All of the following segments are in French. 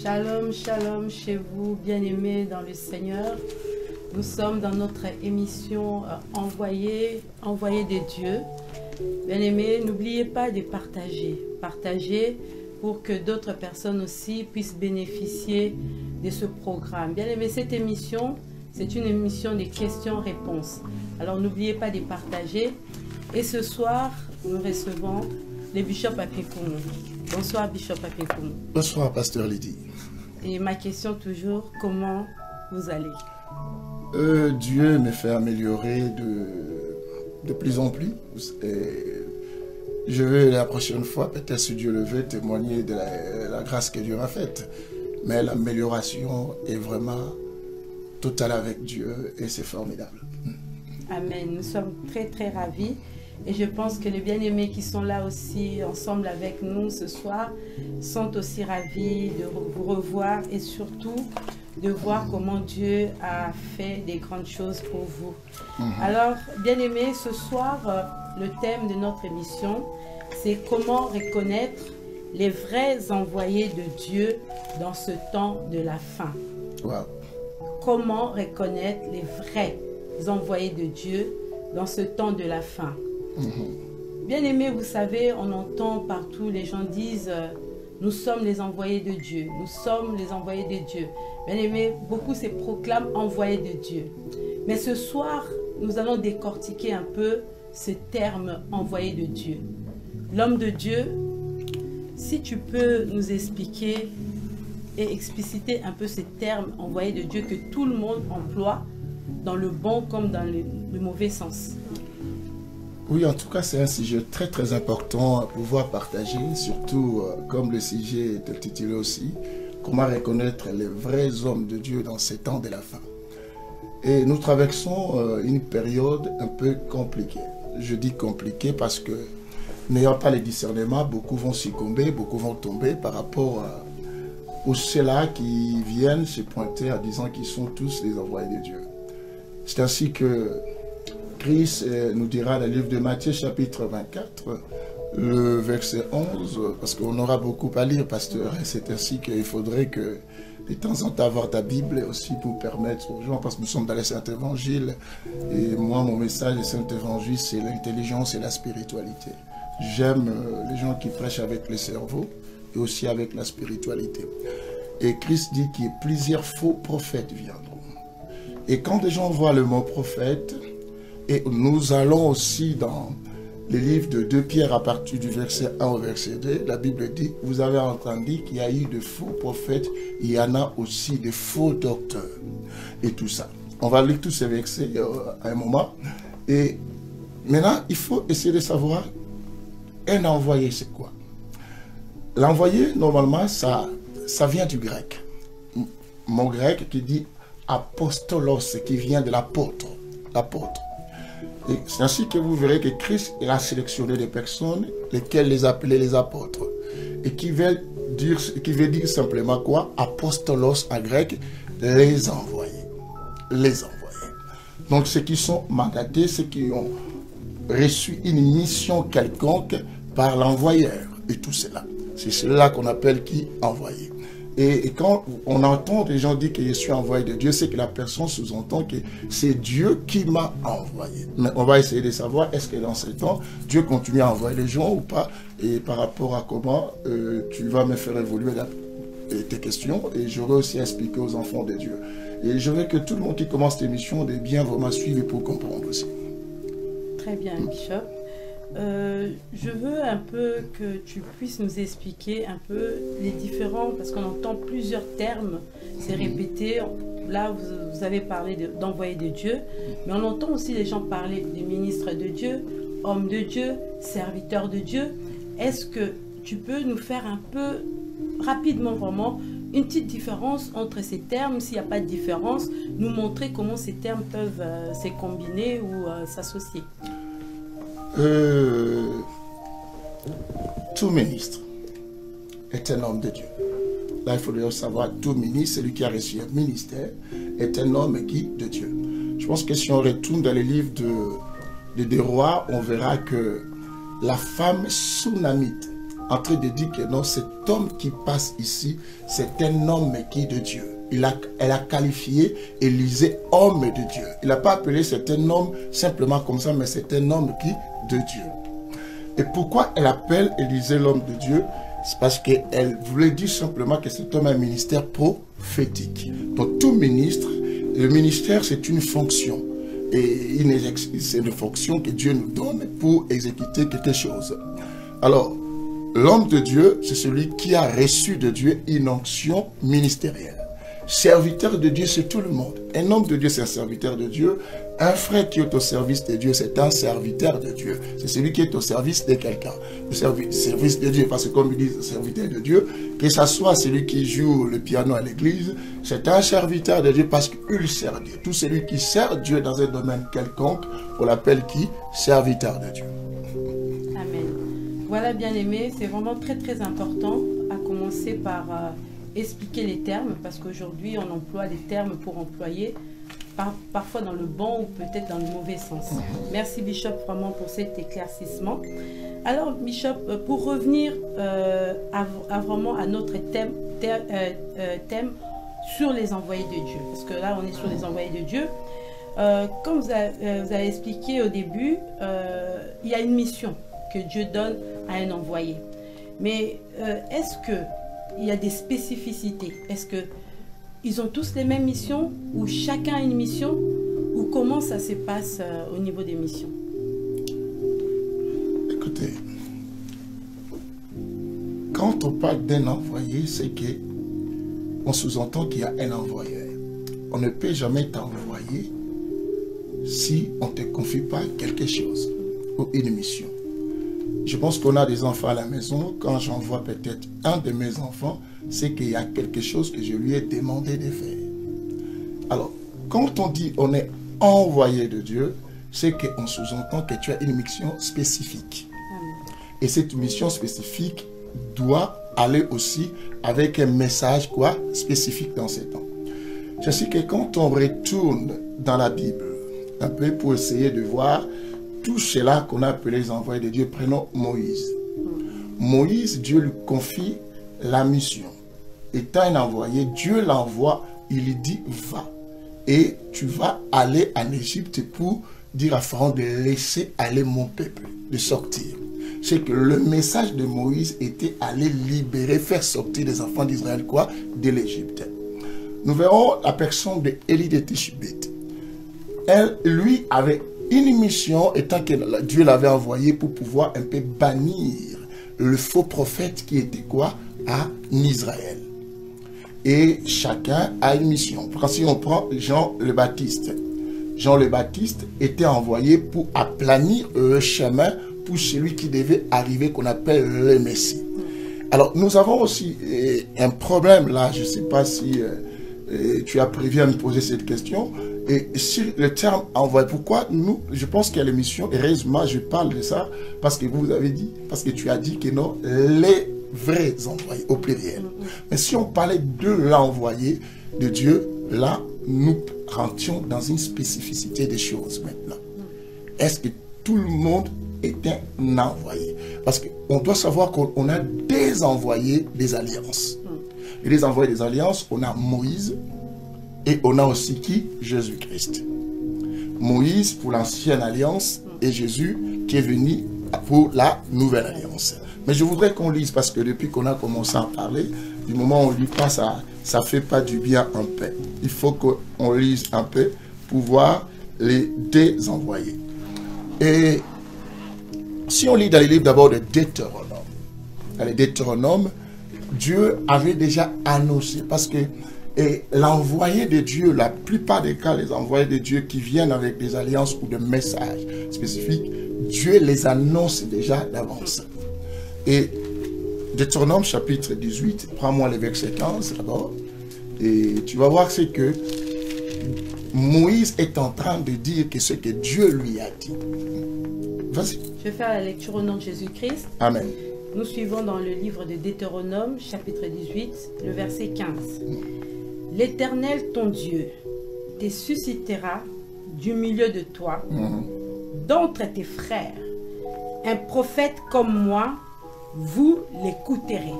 Shalom, shalom chez vous, bien-aimés dans le Seigneur. Nous sommes dans notre émission Envoyé de Dieu. Bien-aimés, n'oubliez pas de partager. Partagez pour que d'autres personnes aussi puissent bénéficier de ce programme. Bien-aimés, cette émission, c'est une émission de questions-réponses. Alors n'oubliez pas de partager. Et ce soir, nous recevons le Bishop Apikoumou. Bonsoir Bishop Apikoumou. Bonsoir Pasteur Lydie. Et ma question toujours, comment vous allez? Dieu me fait améliorer de plus en plus. Et je vais la prochaine fois, peut-être si Dieu le veut, témoigner de la grâce que Dieu m'a faite. Mais l'amélioration est vraiment totale avec Dieu et c'est formidable. Amen. Nous sommes très très ravis. Et je pense que les bien-aimés qui sont là aussi ensemble avec nous ce soir sont aussi ravis de vous revoir et surtout de voir comment Dieu a fait des grandes choses pour vous. Alors, bien-aimés, ce soir, le thème de notre émission, c'est comment reconnaître les vrais envoyés de Dieu dans ce temps de la fin. Wow. Comment reconnaître les vrais envoyés de Dieu dans ce temps de la fin. Bien aimé, vous savez, on entend partout, les gens disent nous sommes les envoyés de Dieu, nous sommes les envoyés de Dieu. Bien aimé, beaucoup se proclament envoyés de Dieu. Mais ce soir, nous allons décortiquer un peu ce terme envoyé de Dieu. L'homme de Dieu, si tu peux nous expliquer et expliciter un peu ce terme envoyé de Dieu que tout le monde emploie, dans le bon comme dans le mauvais sens. Oui, en tout cas, c'est un sujet très très important à pouvoir partager, surtout comme le sujet est intitulé aussi, comment reconnaître les vrais hommes de Dieu dans ces temps de la fin. Et nous traversons une période un peu compliquée. Je dis compliquée parce que n'ayant pas les discernements, beaucoup vont succomber, beaucoup vont tomber par rapport aux ceux-là qui viennent se pointer en disant qu'ils sont tous les envoyés de Dieu. C'est ainsi que Christ nous dira dans le livre de Matthieu chapitre 24, le verset 11, parce qu'on aura beaucoup à lire, pasteur, et c'est ainsi qu'il faudrait que de temps en temps avoir ta Bible aussi pour permettre aux gens, parce que nous sommes dans les Saint Évangile, et moi mon message des Saint Évangile c'est l'intelligence et la spiritualité. J'aime les gens qui prêchent avec le cerveau et aussi avec la spiritualité. Et Christ dit que plusieurs faux prophètes viendront. Et quand des gens voient le mot prophète, et nous allons aussi dans le livre de 2 Pierre à partir du verset 1 au verset 2, la Bible dit, vous avez entendu qu'il y a eu de faux prophètes, il y en a aussi de faux docteurs. Et tout ça. On va lire tous ces versets à un moment. Et maintenant, il faut essayer de savoir, un envoyé, c'est quoi? L'envoyé, normalement, ça vient du grec. Mon grec qui dit apostolos, qui vient de l'apôtre. L'apôtre. Et c'est ainsi que vous verrez que Christ a sélectionné des personnes, lesquelles les appelait les apôtres. Et qui veut dire simplement quoi? Apostolos en grec, les envoyés. Les envoyés. Donc ceux qui sont mandatés, ceux qui ont reçu une mission quelconque par l'envoyeur. Et tout cela. C'est cela qu'on appelle qui? Envoyé. Et quand on entend des gens dire que je suis envoyé de Dieu, c'est que la personne sous-entend que c'est Dieu qui m'a envoyé. Mais on va essayer de savoir, est-ce que dans ce temps, Dieu continue à envoyer les gens ou pas? Et par rapport à comment tu vas me faire évoluer tes questions. Et j'aurai aussi expliqué aux enfants de Dieu. Et je veux que tout le monde qui commence cette émission ait bien vraiment suivi pour comprendre aussi. Très bien, Bishop. Je veux un peu que tu puisses nous expliquer un peu les différents, parce qu'on entend plusieurs termes, c'est répété. Là, vous avez parlé d'envoyé de Dieu, mais on entend aussi les gens parler des ministres de Dieu, hommes de Dieu, serviteurs de Dieu. Est-ce que tu peux nous faire un peu, rapidement vraiment, une petite différence entre ces termes, s'il n'y a pas de différence, nous montrer comment ces termes peuvent se combiner ou s'associer? Tout ministre est un homme de Dieu. Là, il faudrait savoir, tout ministre, celui qui a reçu un ministère, est un homme qui de Dieu. Je pense que si on retourne dans les livres de Rois, on verra que la femme sunamite en train de dire que non, cet homme qui passe ici, c'est un homme qui est de Dieu. Elle a qualifié Élisée homme de Dieu. Il n'a pas appelé cet homme simplement comme ça, mais c'est un homme qui de Dieu. Et pourquoi elle appelle Élisée l'homme de Dieu? C'est parce qu'elle voulait dire simplement que cet homme a un ministère prophétique. Donc tout ministre, le ministère c'est une fonction. Et c'est une fonction que Dieu nous donne pour exécuter quelque chose. Alors, l'homme de Dieu, c'est celui qui a reçu de Dieu une onction ministérielle. Serviteur de Dieu, c'est tout le monde. Un homme de Dieu, c'est un serviteur de Dieu. Un frère qui est au service de Dieu, c'est un serviteur de Dieu. C'est celui qui est au service de quelqu'un. Le service de Dieu, parce que comme ils disent, serviteur de Dieu, que ce soit celui qui joue le piano à l'église, c'est un serviteur de Dieu parce qu'il sert Dieu. Tout celui qui sert Dieu dans un domaine quelconque, on l'appelle qui? Serviteur de Dieu. Amen. Voilà, bien-aimés, c'est vraiment très très important, à commencer par expliquer les termes, parce qu'aujourd'hui on emploie les termes pour employer, parfois dans le bon ou peut-être dans le mauvais sens. Merci Bishop vraiment pour cet éclaircissement. Alors Bishop, pour revenir vraiment à notre thème sur les envoyés de Dieu, parce que là on est sur les envoyés de Dieu. Comme vous avez expliqué au début, il y a une mission que Dieu donne à un envoyé. Mais est-ce qu'il y a des spécificités? Est-ce qu'ils ont tous les mêmes missions ou chacun a une mission? Ou comment ça se passe au niveau des missions? Écoutez, quand on parle d'un envoyé, c'est qu'on sous-entend qu'il y a un envoyé. On ne peut jamais t'envoyer si on ne te confie pas quelque chose ou une mission. Je pense qu'on a des enfants à la maison. Quand j'envoie peut-être un de mes enfants, c'est qu'il y a quelque chose que je lui ai demandé de faire. Alors, quand on dit on est envoyé de Dieu, c'est qu'on sous-entend que tu as une mission spécifique. Et cette mission spécifique doit aller aussi avec un message spécifique dans ces temps. Je sais que quand on retourne dans la Bible, un peu pour essayer de voir tout cela qu'on a appelé les envoyés de Dieu, prenons Moïse. Moïse, Dieu lui confie la mission. Étant un envoyé, Dieu l'envoie, il lui dit va. Et tu vas aller en Égypte pour dire à Pharaon de laisser aller mon peuple, de sortir. C'est que le message de Moïse était aller libérer, faire sortir les enfants d'Israël de l'Égypte. Nous verrons la personne d'Élie de Tishbite. Lui avait une mission étant que Dieu l'avait envoyé pour pouvoir un peu bannir le faux prophète qui était en Israël. Et chacun a une mission. Si on prend Jean le Baptiste. Jean le Baptiste était envoyé pour aplanir le chemin pour celui qui devait arriver, qu'on appelle le Messie. Alors nous avons aussi un problème là, je ne sais pas si tu as prévu à me poser cette question. Et sur le terme envoyé, pourquoi nous, je pense qu'il y a l'émission, heureusement je parle de ça, parce que vous avez dit, parce que tu as dit que non, les vrais envoyés, au pluriel. Mais si on parlait de l'envoyé de Dieu, là, nous rentions dans une spécificité des choses maintenant. Est-ce que tout le monde est un envoyé? Parce qu'on doit savoir qu'on a des envoyés des alliances. Et les envoyés des alliances, on a Moïse, et on a aussi qui? Jésus-Christ. Moïse pour l'ancienne alliance et Jésus qui est venu pour la nouvelle alliance. Mais je voudrais qu'on lise, parce que depuis qu'on a commencé à en parler, du moment où on ne lit pas, ça ne fait pas du bien un peu. Il faut qu'on lise un peu pour voir les désenvoyés. Et si on lit dans les livres d'abord de Deutéronome, dans les Deutéronome, Dieu avait déjà annoncé, parce que l'envoyé de Dieu, la plupart des cas, les envoyés de Dieu qui viennent avec des alliances ou des messages spécifiques, Dieu les annonce déjà d'avance. Et Deutéronome chapitre 18, prends-moi le verset 15 d'abord, et tu vas voir c'est que Moïse est en train de dire que ce que Dieu lui a dit. Vas-y. Je vais faire la lecture au nom de Jésus-Christ. Amen. Nous suivons dans le livre de Deutéronome, chapitre 18, le verset 15. L'Éternel, ton Dieu, te suscitera du milieu de toi, d'entre tes frères, un prophète comme moi, vous l'écouterez.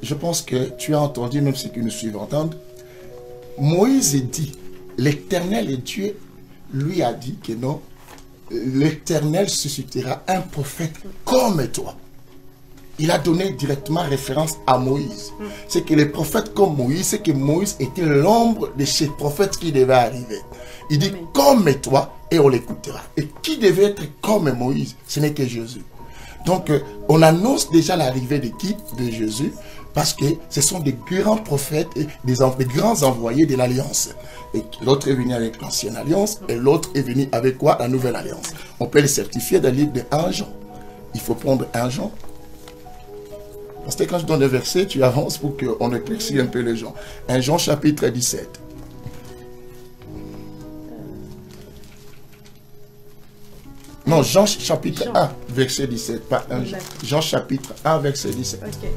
Je pense que tu as entendu, même ceux qui nous suivent entendent. Moïse dit, l'Éternel et Dieu lui a dit que non, l'Éternel suscitera un prophète comme toi. Il a donné directement référence à Moïse. C'est que les prophètes comme Moïse, c'est que Moïse était l'ombre de ces prophètes qui devaient arriver. Il dit, comme toi, et on l'écoutera. Et qui devait être comme Moïse? Ce n'est que Jésus. Donc, on annonce déjà l'arrivée de qui? De Jésus, parce que ce sont des grands prophètes et des grands envoyés de l'Alliance. Et l'autre est venu avec l'Ancienne Alliance, et l'autre est venu avec quoi? La Nouvelle Alliance. On peut les certifier dans le livre de 1 Jean. Il faut prendre 1 Jean. Parce que quand je donne des versets, tu avances pour qu'on éclaircisse un peu les gens. 1 Jean chapitre 17. Non, Jean chapitre 1, verset 17, pas 1 Jean. Jean chapitre 1, verset 17. Ok.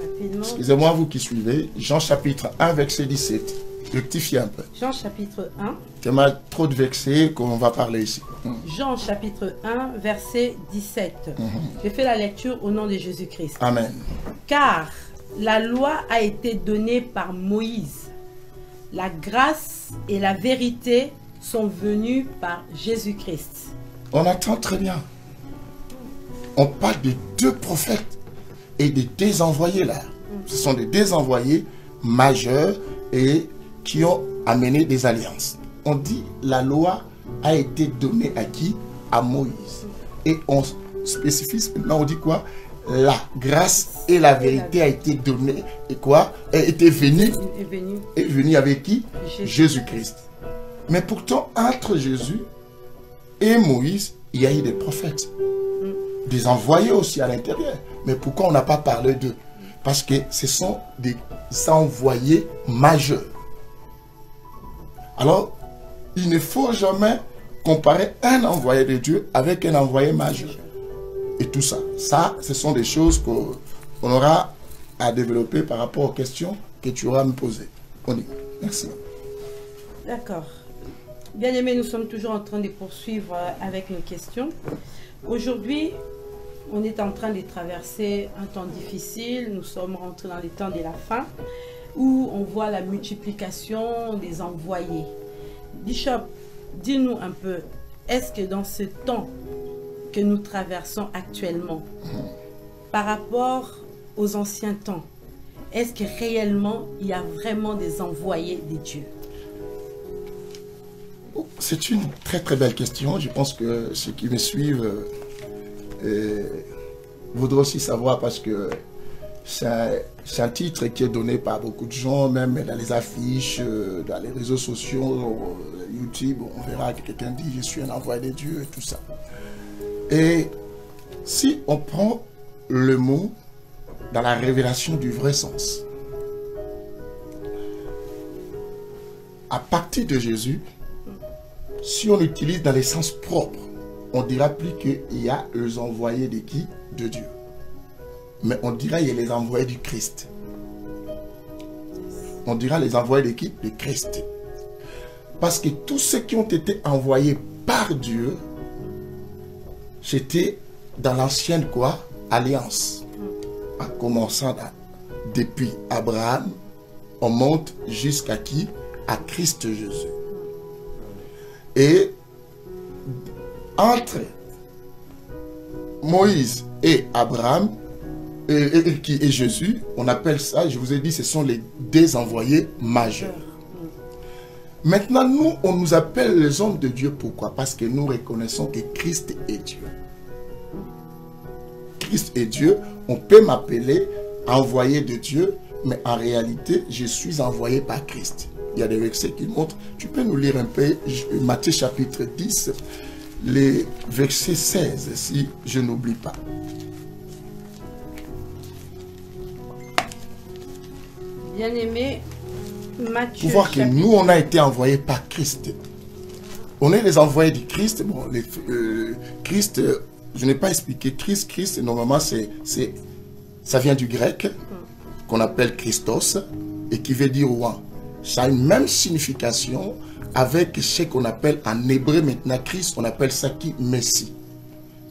Rapidement. Excusez-moi, vous qui suivez. Jean chapitre 1, verset 17. Rectifiez un peu. Jean chapitre 1. Tu m'as trop de versets qu'on va parler ici. Jean chapitre 1, verset 17. Je fais la lecture au nom de Jésus-Christ. Amen. Car la loi a été donnée par Moïse. La grâce et la vérité sont venues par Jésus-Christ. On attend très bien. On parle de 2 prophètes et de 2 envoyés là. Ce sont des 2 envoyés majeurs et qui ont amené des alliances. On dit la loi a été donnée à qui? À Moïse. Et on spécifie, maintenant on dit quoi? La grâce et la vérité a été donnée et quoi? Est venue avec qui? Jésus-Christ. Mais pourtant, entre Jésus et Moïse, il y a eu des prophètes. Des envoyés aussi à l'intérieur. Mais pourquoi on n'a pas parlé d'eux? Parce que ce sont des envoyés majeurs. Alors, il ne faut jamais comparer un envoyé de Dieu avec un envoyé majeur. Et tout ça. Ça, ce sont des choses qu'on aura à développer par rapport aux questions que tu auras à me poser. On y. Merci. D'accord. Bien aimés, nous sommes toujours en train de poursuivre avec nos questions. Aujourd'hui, on est en train de traverser un temps difficile. Nous sommes rentrés dans les temps de la fin, où on voit la multiplication des envoyés. Bishop, dis-nous un peu, est-ce que dans ce temps que nous traversons actuellement, par rapport aux anciens temps, est-ce que réellement il y a vraiment des envoyés de Dieu? C'est une très très belle question. Je pense que ceux qui me suivent voudraient aussi savoir, parce que c'est un titre qui est donné par beaucoup de gens, même dans les affiches, dans les réseaux sociaux, YouTube, on verra que quelqu'un dit « je suis un envoyé de Dieu » et tout ça. Et si on prend le mot dans la révélation du vrai sens, à partir de Jésus, si on l'utilise dans les sens propres, on dira plus qu'il y a les envoyés de qui? De Dieu. Mais on dira qu'il y a les envoyés du Christ. On dira les envoyés de qui? De Christ. Parce que tous ceux qui ont été envoyés par Dieu, c'était dans l'ancienne quoi? Alliance. En commençant depuis Abraham, on monte jusqu'à qui? À Christ Jésus. Et entre Moïse et Abraham et Jésus, on appelle ça, je vous ai dit, ce sont les 2 envoyés majeurs. Maintenant, nous, on nous appelle les hommes de Dieu. Pourquoi? Parce que nous reconnaissons que Christ est Dieu. Christ est Dieu. On peut m'appeler envoyé de Dieu, mais en réalité, je suis envoyé par Christ. Il y a des versets qui montrent. Tu peux nous lire un peu Matthieu chapitre 10, les versets 16, si je n'oublie pas. Bien-aimé, Matthieu. Pour voir que nous, on a été envoyés par Christ. On est les envoyés du Christ. Bon, Christ, je n'ai pas expliqué. Christ, normalement, ça vient du grec, qu'on appelle Christos, et qui veut dire roi. Ça a une même signification avec ce qu'on appelle en hébreu maintenant Christ, on appelle ça qui Messie.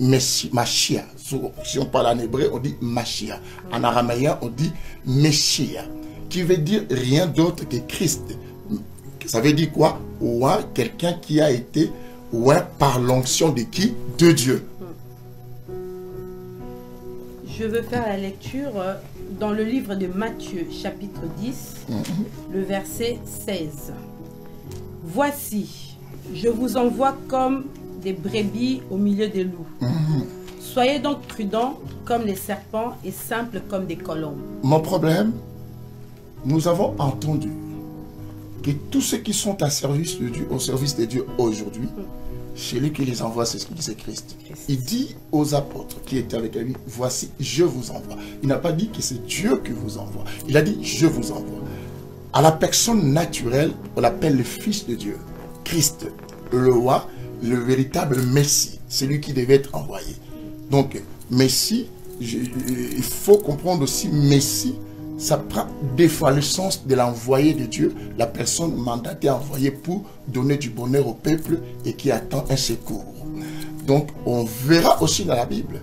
Messie, Mashiach. Si on parle en hébreu, on dit Mashiach. En araméen, on dit Meshiach, qui veut dire rien d'autre que Christ. Ça veut dire quoi? Ouah, quelqu'un qui a été par l'onction de qui? De Dieu. Je veux faire la lecture dans le livre de Matthieu, chapitre 10, le verset 16. Voici, je vous envoie comme des brebis au milieu des loups. Soyez donc prudents comme les serpents et simples comme des colombes. Mon problème, nous avons entendu que tous ceux qui sont à service de Dieu, au service de Dieu aujourd'hui, chez lui qui les envoie, c'est ce qu'il disait Christ. Il dit aux apôtres qui étaient avec lui, voici, je vous envoie. Il n'a pas dit que c'est Dieu qui vous envoie. Il a dit, je vous envoie. À la personne naturelle, on l'appelle le Fils de Dieu. Christ, le roi, le véritable Messie, celui qui devait être envoyé. Donc, Messie, il faut comprendre aussi Messie, ça prend des fois le sens de l'envoyé de Dieu, la personne mandatée, envoyée pour donner du bonheur au peuple et qui attend un secours. Donc, on verra aussi dans la Bible,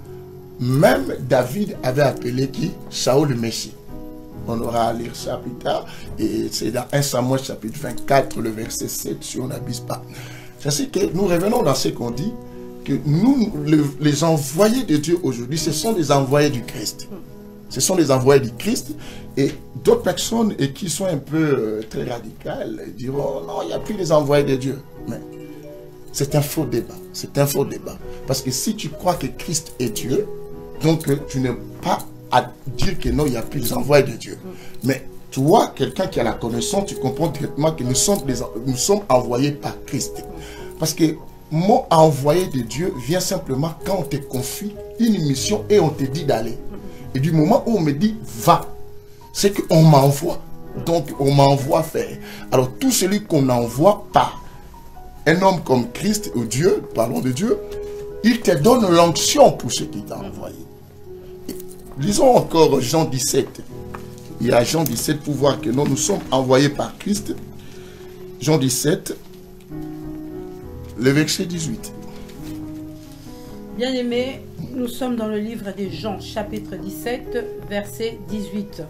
même David avait appelé qui? Saül le Messie. On aura à lire ça plus tard, et c'est dans 1 Samuel chapitre 24, le verset 7, si on n'abuse pas. C'est que nous revenons dans ce qu'on dit, que nous, les envoyés de Dieu aujourd'hui, ce sont les envoyés du Christ. Ce sont les envoyés du Christ, et d'autres personnes qui sont un peu très radicales diront non, il n'y a plus les envoyés de Dieu. Mais c'est un faux débat. C'est un faux débat. Parce que si tu crois que Christ est Dieu, donc tu n'es pas à dire que non, il n'y a plus les envoyés de Dieu. Mais toi, quelqu'un qui a la connaissance, tu comprends directement que nous sommes envoyés par Christ. Parce que le mot envoyé de Dieu vient simplement quand on te confie une mission et on te dit d'aller. Et du moment où on me dit va, c'est qu'on m'envoie. Donc on m'envoie faire. Alors tout celui qu'on envoie par un homme comme Christ ou Dieu, parlons de Dieu, il te donne l'onction pour ce qu'il t'a envoyé. Et lisons encore Jean 17. Il y a Jean 17 pour voir que nous sommes envoyés par Christ. Jean 17, le verset 18. Bien-aimés, nous sommes dans le livre de Jean, chapitre 17, verset 18.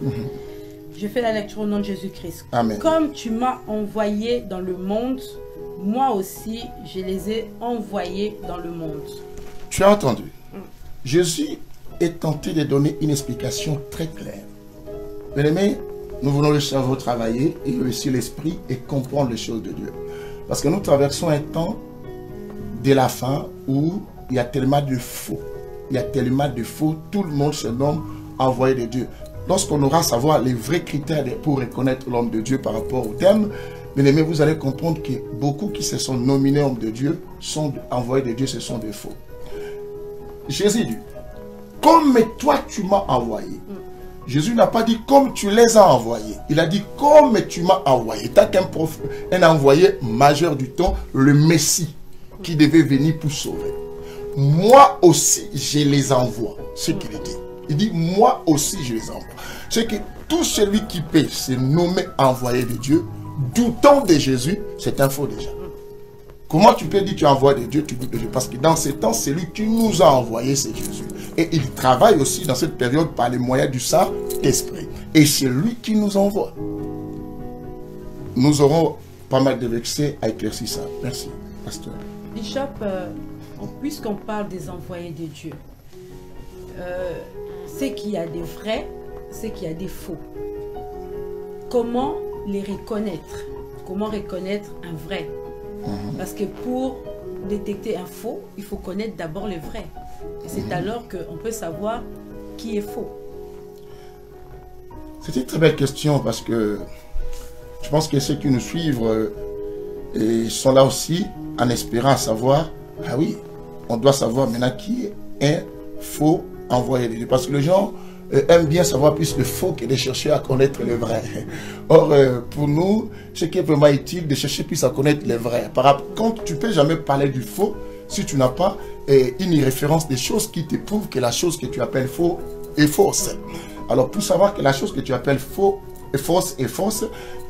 Je fais la lecture au nom de Jésus-Christ. Amen. Comme tu m'as envoyé dans le monde, moi aussi, je les ai envoyés dans le monde. Tu as entendu? Jésus est tenté de donner une explication très claire. Bien-aimés, nous voulons le cerveau travailler et aussi l'esprit et comprendre les choses de Dieu. Parce que nous traversons un temps de la fin où il y a tellement de faux. Il y a tellement de faux. Tout le monde se nomme envoyé de Dieu. Lorsqu'on aura à savoir les vrais critères pour reconnaître l'homme de Dieu par rapport au thème, bien aimé, vous allez comprendre que beaucoup qui se sont nominés hommes de Dieu, sont envoyés de Dieu, ce sont des faux. Jésus dit, comme toi tu m'as envoyé. Jésus n'a pas dit comme tu les as envoyés. Il a dit comme tu m'as envoyé. T'as un envoyé majeur du temps, le Messie, qui devait venir pour sauver. Moi aussi, je les envoie. Ce qu'il dit. Il dit, moi aussi, je les envoie. C'est que tout celui qui peut se nommer envoyé de Dieu, doutant de Jésus, c'est un faux déjà. Comment tu peux dire que tu es envoyé de Dieu, tu doutes de Dieu? Parce que dans ces temps, celui qui nous a envoyés, c'est Jésus. Et il travaille aussi dans cette période par les moyens du Saint-Esprit. Et c'est lui qui nous envoie. Nous aurons pas mal de versets à éclaircir ça. Merci, pasteur. Bishop, puisqu'on parle des envoyés de Dieu, c'est qu'il y a des vrais, c'est qu'il y a des faux. Comment les reconnaître? Comment reconnaître un vrai? Parce que pour détecter un faux, il faut connaître d'abord le vrai. Et c'est alors qu'on peut savoir qui est faux. C'est une très belle question parce que je pense que ceux qui nous suivent sont là aussi en espérant savoir, ah oui, on doit savoir maintenant qui est un faux envoyé de Dieu. Parce que les gens aiment bien savoir plus le faux que de chercher à connaître le vrai. Or, pour nous, ce qui est vraiment utile, de chercher plus à connaître le vrai. Quand tu ne peux jamais parler du faux, si tu n'as pas une référence des choses qui te prouvent que la chose que tu appelles faux est fausse. Alors, pour savoir que la chose que tu appelles faux est fausse,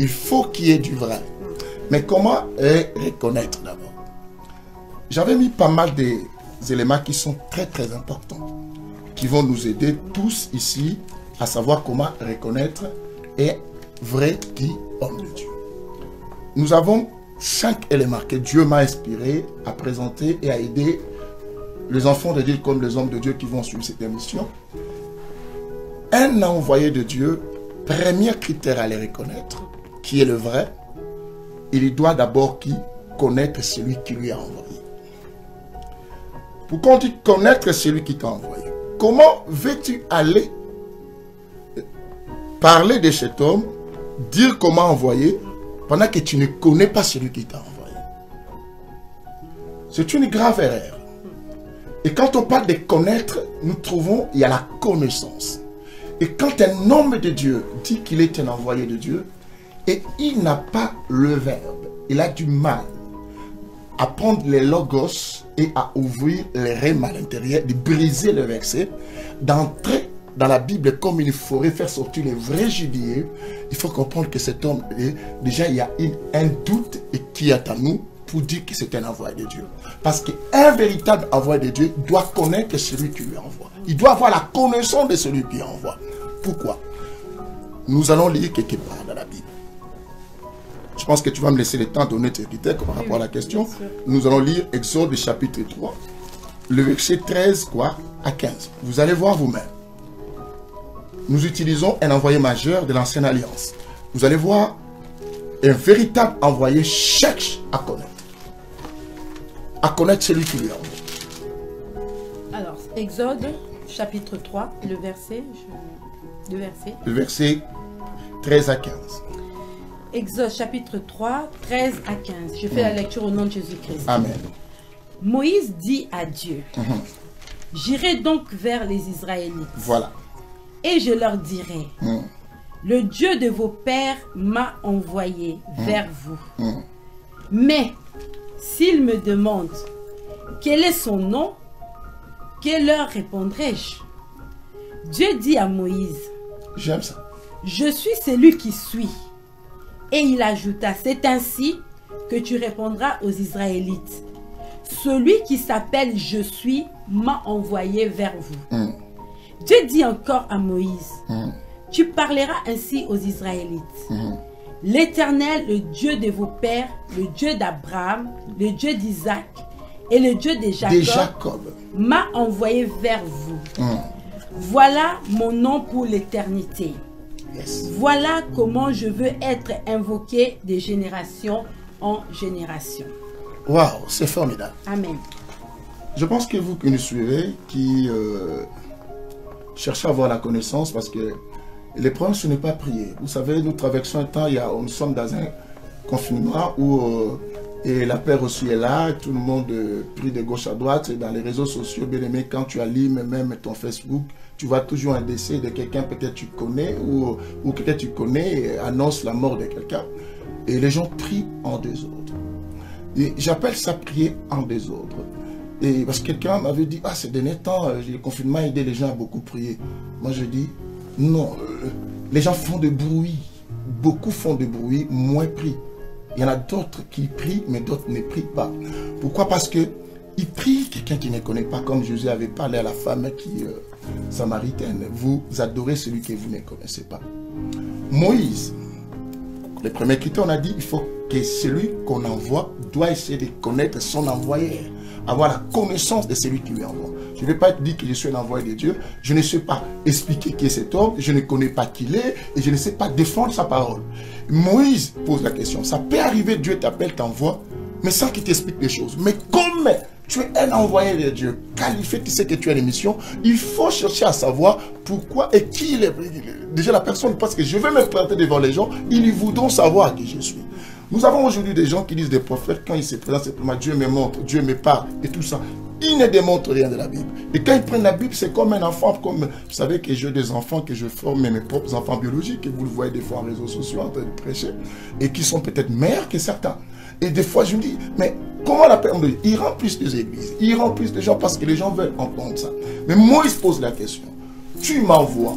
il faut qu'il y ait du vrai. Mais comment reconnaître d'abord? J'avais mis pas mal d'éléments qui sont très très importants. qui vont nous aider tous ici à savoir comment reconnaître un vrai dit homme de Dieu. Nous avons 5 éléments que Dieu m'a inspiré à présenter et à aider les enfants de Dieu comme les hommes de Dieu qui vont suivre cette émission. Un envoyé de Dieu, premier critère à les reconnaître, qui est le vrai, il doit d'abord connaître celui qui lui a envoyé. Pourquoi on dit connaître celui qui t'a envoyé? Comment veux-tu aller parler de cet homme, dire comment envoyer, pendant que tu ne connais pas celui qui t'a envoyé? C'est une grave erreur. Et quand on parle de connaître, nous trouvons, il y a la connaissance. Et quand un homme de Dieu dit qu'il est un envoyé de Dieu, et il n'a pas le verbe, il a du mal à prendre les logos et à ouvrir les rèmes à l'intérieur, de briser le verset, d'entrer dans la Bible comme il faudrait faire sortir les vrais jubilés, il faut comprendre que cet homme, déjà il y a un doute qui est à nous pour dire que c'est un envoyé de Dieu. Parce qu'un véritable envoyé de Dieu doit connaître celui qui lui envoie. Il doit avoir la connaissance de celui qui envoie. Pourquoi? Nous allons lire quelque part dans la Bible. Je pense que tu vas me laisser le temps de donner tes critères par rapport à la question. Nous allons lire Exode chapitre 3, le verset 13 à 15. Vous allez voir vous-même. Nous utilisons un envoyé majeur de l'ancienne alliance. Vous allez voir, un véritable envoyé cherche à connaître celui qui lui envoie. Alors, Exode chapitre 3, le verset 13 à 15. Exode chapitre 3, 13 à 15. Je fais la lecture au nom de Jésus-Christ. Amen. Moïse dit à Dieu, j'irai donc vers les Israélites. Voilà. Et je leur dirai, le Dieu de vos pères m'a envoyé vers vous. Mais s'ils me demandent quel est son nom, que leur répondrai-je? Dieu dit à Moïse, j'aime ça. Je suis celui qui suis. Et il ajouta, c'est ainsi que tu répondras aux Israélites. Celui qui s'appelle Je suis m'a envoyé vers vous. Dieu dit encore à Moïse, tu parleras ainsi aux Israélites. L'Éternel, le Dieu de vos pères, le Dieu d'Abraham, le Dieu d'Isaac et le Dieu de Jacob, m'a envoyé vers vous. Voilà mon nom pour l'éternité. Voilà comment je veux être invoqué de génération en génération. Waouh, c'est formidable. Amen. Je pense que vous qui nous suivez, qui cherchez à avoir la connaissance, parce que le problème, ce n'est pas prier. Vous savez, nous traversons un temps, nous sommes dans un confinement où et la paix aussi est là, tout le monde prie de gauche à droite, et dans les réseaux sociaux, bien aimé, quand tu allumes même ton Facebook, tu vois toujours un décès de quelqu'un, peut-être tu connais, ou peut-être tu connais, annonce la mort de quelqu'un. Et les gens prient en désordre. Et j'appelle ça prier en désordre. Et parce que quelqu'un m'avait dit, ces derniers temps, le confinement a aidé les gens à beaucoup prier. Moi je dis, non, les gens font de bruit. Beaucoup font de bruit, moins prient. Il y en a d'autres qui prient, mais d'autres ne prient pas. Pourquoi? Parce que ils prient quelqu'un qui ne connaît pas, comme Jésus avait parlé à la femme qui samaritaine. Vous adorez celui que vous ne connaissez pas. Moïse, le premier critère, on a dit, il faut que celui qu'on envoie doit essayer de connaître son envoyé, avoir la connaissance de celui qui lui envoie. Je ne vais pas dire que je suis un envoyé de Dieu, je ne sais pas expliquer qui est cet homme, je ne connais pas qui il est, et je ne sais pas défendre sa parole. Moïse pose la question, ça peut arriver, Dieu t'appelle, t'envoie, mais sans qu'il t'explique les choses. Mais comme tu es un envoyé de Dieu, qualifié, tu sais que tu as une mission, il faut chercher à savoir pourquoi et qui il est. Déjà la personne, parce que je vais me présenter devant les gens, ils voudront savoir qui je suis. Nous avons aujourd'hui des gens qui disent des prophètes, quand ils se présentent simplement, Dieu me montre, Dieu me parle et tout ça. Ils ne démontrent rien de la Bible. Et quand ils prennent la Bible, c'est comme un enfant, comme vous savez que j'ai des enfants que je forme, mes propres enfants biologiques, et vous le voyez des fois en réseaux sociaux en train de prêcher, et qui sont peut-être meilleurs que certains. Et des fois, je me dis, mais comment la paix? Ils remplissent les églises, ils remplissent les gens parce que les gens veulent entendre ça. Mais Moïse pose la question, tu m'envoies,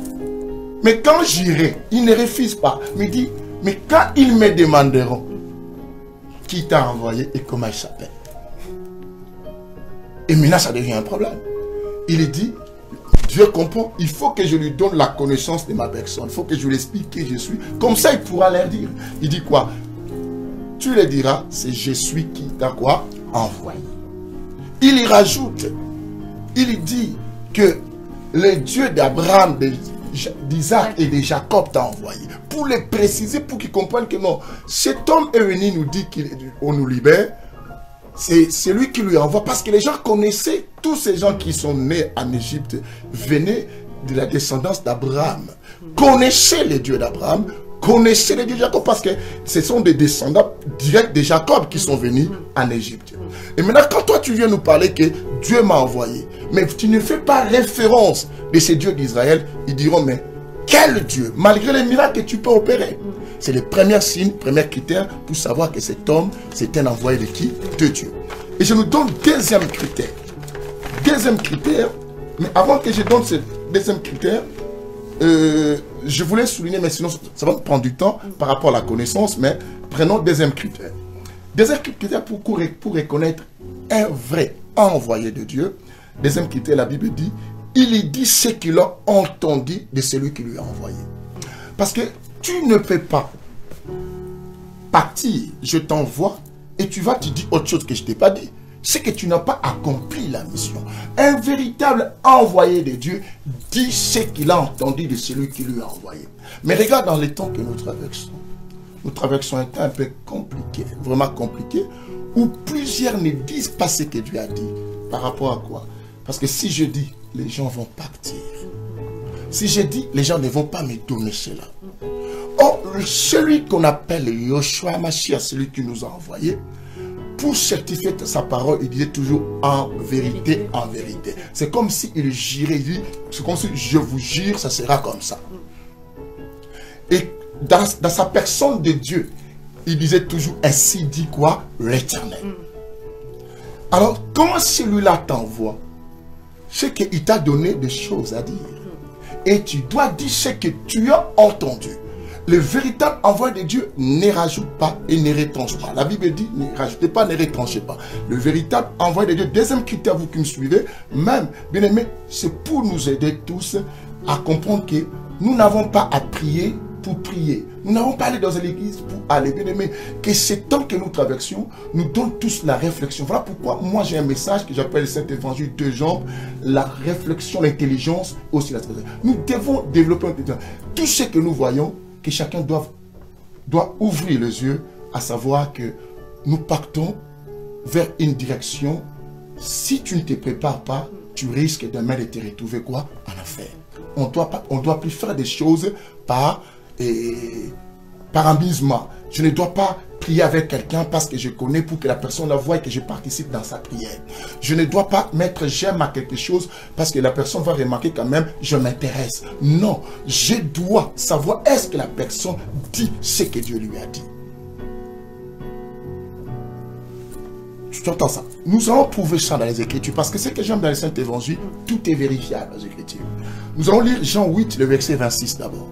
mais quand j'irai, ils ne refusent pas. Mais dit, mais quand ils me demanderont, qui t'a envoyé et comment il s'appelle? Et maintenant, ça devient un problème. Il dit, Dieu comprend, il faut que je lui donne la connaissance de ma personne. Il faut que je lui explique qui je suis. Comme ça, il pourra leur dire. Il dit quoi? Tu leur diras, c'est je suis qui t'a quoi? Envoyé. Il y rajoute, il dit que le Dieu d'Abraham, d'Isaac et de Jacob t'a envoyé. Pour les préciser, pour qu'ils comprennent que non, cet homme est venu nous dire qu'on nous libère. C'est lui qui lui envoie. Parce que les gens connaissaient, tous ces gens qui sont nés en Égypte venaient de la descendance d'Abraham. Connaissaient les dieux d'Abraham, connaissaient les dieux de Jacob. Parce que ce sont des descendants directs de Jacob qui sont venus en Égypte. Et maintenant, quand toi tu viens nous parler que Dieu m'a envoyé, mais tu ne fais pas référence de ces dieux d'Israël, ils diront, mais quel Dieu? Malgré les miracles que tu peux opérer. C'est le premier signe, premier critère pour savoir que cet homme, c'est un envoyé de qui? De Dieu. Et je nous donne deuxième critère. Deuxième critère, mais avant que je donne ce deuxième critère, je voulais souligner, mais sinon ça va me prendre du temps par rapport à la connaissance, mais prenons deuxième critère. Deuxième critère pour reconnaître un vrai envoyé de Dieu. Deuxième critère, la Bible dit, il dit ce qu'il a entendu de celui qui lui a envoyé. Parce que tu ne peux pas partir, je t'envoie, et tu vas te dire autre chose que je ne t'ai pas dit. C'est que tu n'as pas accompli la mission. Un véritable envoyé de Dieu dit ce qu'il a entendu de celui qui lui a envoyé. Mais regarde dans les temps que nous traversons un temps un peu compliqué, vraiment compliqué, où plusieurs ne disent pas ce que Dieu a dit. Par rapport à quoi? Parce que si je dis, les gens vont partir. Si je dis, les gens ne vont pas me donner cela. Or, celui qu'on appelle Yoshua Mashiach, celui qui nous a envoyés, pour certifier sa parole, il disait toujours en vérité, en vérité. C'est comme s'il jurait, il dit, c'est comme si je vous jure, ça sera comme ça. Et dans sa personne de Dieu, il disait toujours, ainsi dit quoi? L'Éternel. Alors, comment celui-là t'envoie? C'est qu'il t'a donné des choses à dire. Et tu dois dire ce que tu as entendu. Le véritable envoyé de Dieu ne rajoute pas et ne retranche pas. La Bible dit, ne rajoutez pas, ne retranchez pas. Le véritable envoyé de Dieu, deuxième critère, vous qui me suivez, même, bien aimé, c'est pour nous aider tous à comprendre que nous n'avons pas à prier pour prier. Nous n'avons pas allé dans l'église pour aller, bien aimé. Que ce temps que nous traversions nous donne tous la réflexion. Voilà pourquoi moi j'ai un message que j'appelle le Saint-Évangile de Jean, la réflexion, l'intelligence, aussi la sagesse. Nous devons développer tout ce que nous voyons, que chacun doit ouvrir les yeux, à savoir que nous partons vers une direction. Si tu ne te prépares pas, tu risques demain de te retrouver quoi? En affaire. On doit plus faire des choses par amusement. Je ne dois pas prier avec quelqu'un parce que je connais, pour que la personne la voie et que je participe dans sa prière. Je ne dois pas mettre j'aime à quelque chose parce que la personne va remarquer quand même je m'intéresse. Non, je dois savoir est-ce que la personne dit ce que Dieu lui a dit. Tu entends ça? Nous allons prouver ça dans les Écritures parce que ce que j'aime dans les Saint-Évangile, tout est vérifiable dans les Écritures. Nous allons lire Jean 8, le verset 26 d'abord.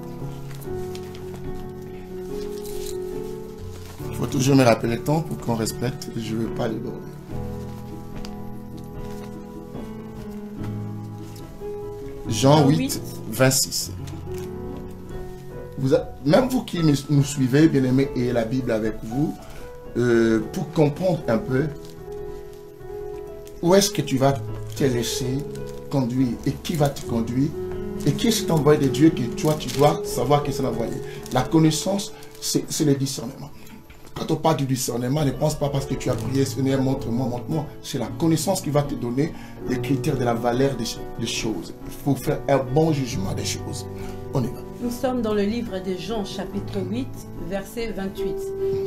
Il faut toujours me rappeler le temps pour qu'on respecte. Je ne veux pas déborder. Jean 8, 26. Même vous qui nous suivez, bien-aimés, et la Bible avec vous, pour comprendre un peu où est-ce que tu vas te laisser conduire et qui va te conduire et qui est cet envoyé de Dieu que toi tu dois savoir que c'est l'envoyé. La connaissance, c'est le discernement. Quand on parle du discernement, ne pense pas parce que tu as prié, Seigneur, montre-moi, montre-moi. C'est la connaissance qui va te donner les critères de la valeur des choses. Il faut faire un bon jugement des choses. On y va. Nous sommes dans le livre de Jean, chapitre 8, verset 28.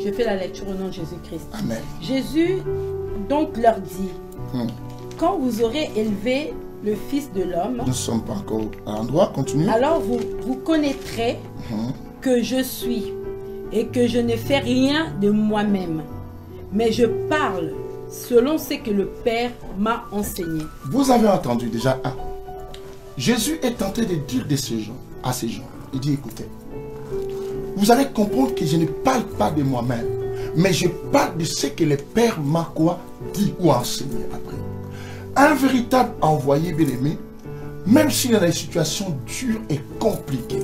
Je fais la lecture au nom de Jésus-Christ. Amen. Jésus donc leur dit, quand vous aurez élevé le Fils de l'homme, nous ne sommes pas encore à l'endroit, continue. Alors vous connaîtrez que je suis et que je ne fais rien de moi-même, mais je parle selon ce que le Père m'a enseigné. Vous avez entendu déjà, Jésus est tenté de dire à ces gens, il dit, écoutez, vous allez comprendre que je ne parle pas de moi-même, mais je parle de ce que le Père m'a quoi dit ou enseigné après. Un véritable envoyé, bien-aimé, même s'il y a des situations dures et compliquées,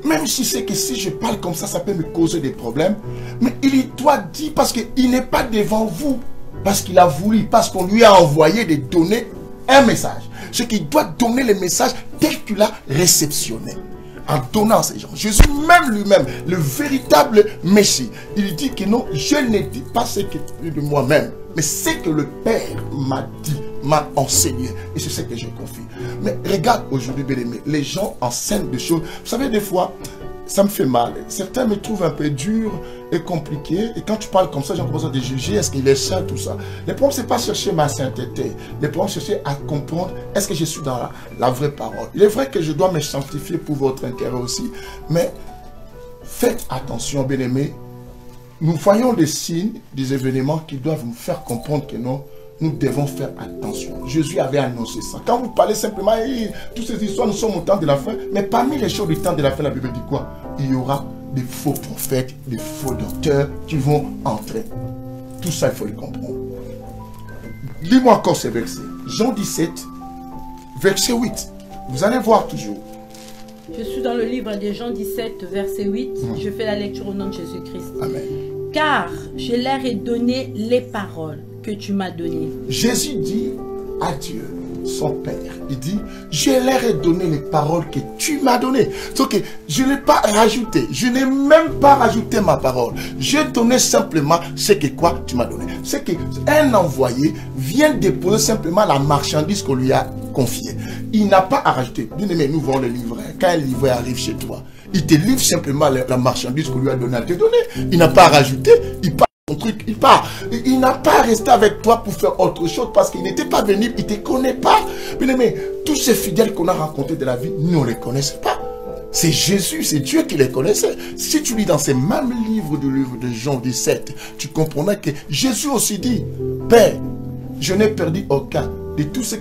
même si c'est que si je parle comme ça peut me causer des problèmes, mais il doit dire, parce qu'il n'est pas devant vous, parce qu'il a voulu, parce qu'on lui a envoyé de donner un message. C'est qu'il doit donner le message tel qu'il l'a réceptionné. En donnant à ces gens. Jésus même lui-même, le véritable Messie, il dit que non, je ne dis pas ce que de moi-même, mais ce que le Père m'a dit, m'a enseigné. Et c'est ce que je confie. Mais regarde aujourd'hui, bien-aimé, les gens enseignent des choses. Vous savez, des fois, ça me fait mal. Certains me trouvent un peu dur et compliqué. Et quand tu parles comme ça, j'ai commencé à te juger. Est-ce qu'il est saint, tout ça? Le problème, c'est pas chercher ma sainteté. Le problème, c'est chercher à comprendre. Est-ce que je suis dans la vraie parole? Il est vrai que je dois me sanctifier pour votre intérêt aussi. Mais faites attention, bien-aimés. Nous voyons des signes, des événements qui doivent nous faire comprendre que non, nous devons faire attention. Jésus avait annoncé ça. Quand vous parlez simplement, toutes ces histoires, nous sommes au temps de la fin. Mais parmi les choses du temps de la fin, la Bible dit quoi? Il y aura des faux prophètes, des faux docteurs qui vont entrer. Tout ça, il faut le comprendre. Lis-moi encore ces versets. Jean 17, verset 8. Vous allez voir toujours. Je suis dans le livre de Jean 17, verset 8. Je fais la lecture au nom de Jésus-Christ. Amen. Car je leur ai donné les paroles que tu m'as données. Jésus dit à Dieu, son Père, il dit, je leur ai donné les paroles que tu m'as données. Donc, que je n'ai pas rajouté, je n'ai même pas rajouté ma parole. J'ai donné simplement ce que quoi tu m'as donné. C'est qu'un envoyé vient déposer simplement la marchandise qu'on lui a confiée. Il n'a pas à rajouter. Bien-aimé, nous voyons le livret. Quand un livret arrive chez toi, il te livre simplement la marchandise qu'on lui a donné à te donner. Il n'a pas à rajouter, il part son truc, il part. Il n'a pas à rester avec toi pour faire autre chose parce qu'il n'était pas venu, il ne te connaît pas. Bien-aimé, tous ces fidèles qu'on a rencontrés de la vie, nous on ne les connaissait pas. C'est Jésus, c'est Dieu qui les connaissait. Si tu lis dans ces mêmes livres du livre de Jean 17, tu comprendras que Jésus aussi dit, Père, je n'ai perdu aucun de tout ce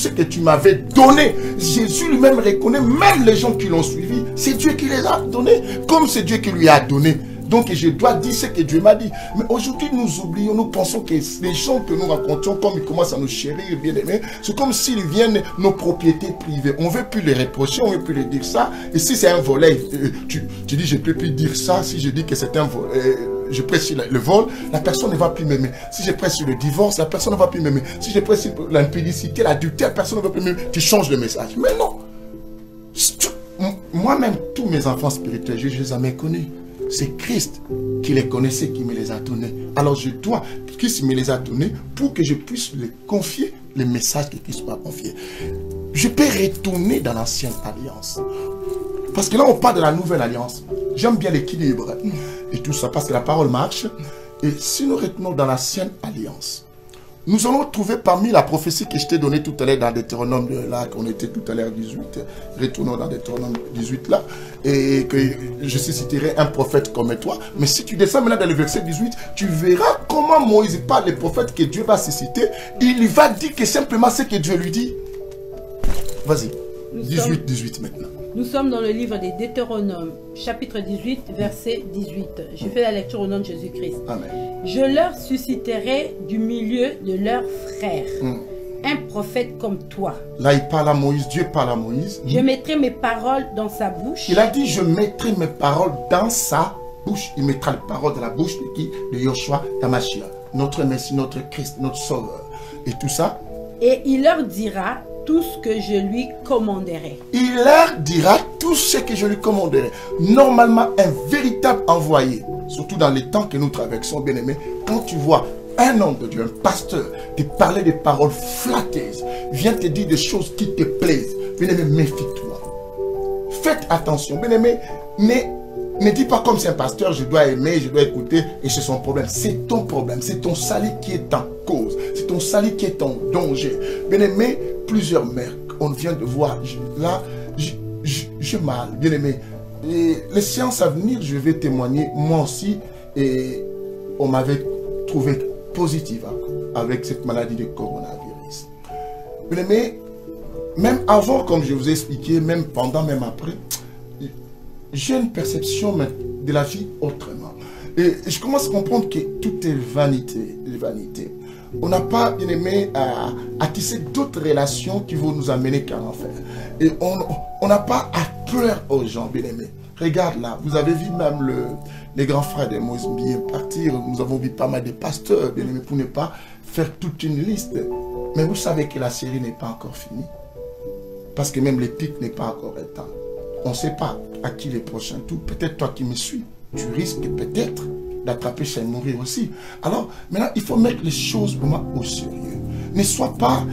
que tu m'avais donné. Jésus lui-même reconnaît, même les gens qui l'ont suivi, c'est Dieu qui les a donnés, comme c'est Dieu qui lui a donné. Donc je dois dire ce que Dieu m'a dit. Mais aujourd'hui nous oublions, nous pensons que les gens que nous rencontrons, comme ils commencent à nous chérir, bien aimés, c'est comme s'ils viennent nos propriétés privées. On ne veut plus les reprocher, on ne veut plus les dire ça. Et si c'est un volet, tu dis je ne peux plus dire ça. Si je dis que c'est un volet, je prêche sur le vol, la personne ne va plus m'aimer. Si je prêche sur le divorce, la personne ne va plus m'aimer. Si je prêche sur l'impudicité, l'adultère, personne ne va plus m'aimer. Tu changes de message. Mais non. Moi-même, tous mes enfants spirituels, je les ai jamais connus. C'est Christ qui les connaissait, qui me les a donnés. Alors je dois, Christ me les a donnés pour que je puisse les confier, les messages que Christ m'a confiés. Je peux retourner dans l'ancienne alliance. Parce que là, on parle de la nouvelle alliance. J'aime bien l'équilibre et tout ça, parce que la parole marche. Et si nous retournons dans l'ancienne alliance, nous allons trouver parmi la prophétie que je t'ai donnée tout à l'heure dans Deutéronome, là, qu'on était tout à l'heure 18, retournons dans Deutéronome 18 là, et que je citerai un prophète comme toi. Mais si tu descends maintenant dans le verset 18, tu verras comment Moïse parle des prophètes que Dieu va susciter. Il va dire que simplement ce que Dieu lui dit. Vas-y, 18 maintenant. Nous sommes dans le livre des Deutéronomes, chapitre 18, verset 18. Je fais la lecture au nom de Jésus-Christ. Amen. Je leur susciterai du milieu de leurs frères un prophète comme toi. Là, il parle à Moïse, Dieu parle à Moïse. Je mettrai mes paroles dans sa bouche. Il a dit, je mettrai mes paroles dans sa bouche. Il mettra les paroles dans la bouche de qui? De Yoshua Tamashia, notre Messie, notre Christ, notre Sauveur. Et tout ça. Et il leur dira tout ce que je lui commanderai. Il leur dira tout ce que je lui commanderai. Normalement, un véritable envoyé, surtout dans les temps que nous traversons, bien-aimés, quand tu vois un homme de Dieu, un pasteur, te parler des paroles flatteuses, vient te dire des choses qui te plaisent, bien-aimé, méfie-toi. Faites attention, bien-aimé, ne dis pas comme c'est un pasteur, je dois aimer, je dois écouter, et c'est son problème. C'est ton problème, c'est ton salut qui est en cause, c'est ton salut qui est en danger. Bien-aimé, plusieurs mères, on vient de voir, là, je mal, bien-aimé. Les séances à venir, je vais témoigner, moi aussi, et on m'avait trouvé positive avec cette maladie de coronavirus. Bien-aimé, même avant, comme je vous ai expliqué, même pendant, même après, j'ai une perception de la vie autrement. Et je commence à comprendre que tout est vanité. on n'a pas, bien aimé, à tisser d'autres relations qui vont nous amener qu'à l'enfer. Et on n'a pas à peur aux gens, bien aimés. Regarde là, vous avez vu même les grands frères de Moïse bien partir. Nous avons vu pas mal de pasteurs, bien aimés, pour ne pas faire toute une liste. Mais vous savez que la série n'est pas encore finie. Parce que même l'épique n'est pas encore éteinte. On ne sait pas à qui les prochains tours. Peut-être toi qui me suis, tu risques peut-être d'attraper chez mourir aussi. Alors, maintenant, il faut mettre les choses pour moi au sérieux. Ne sois pas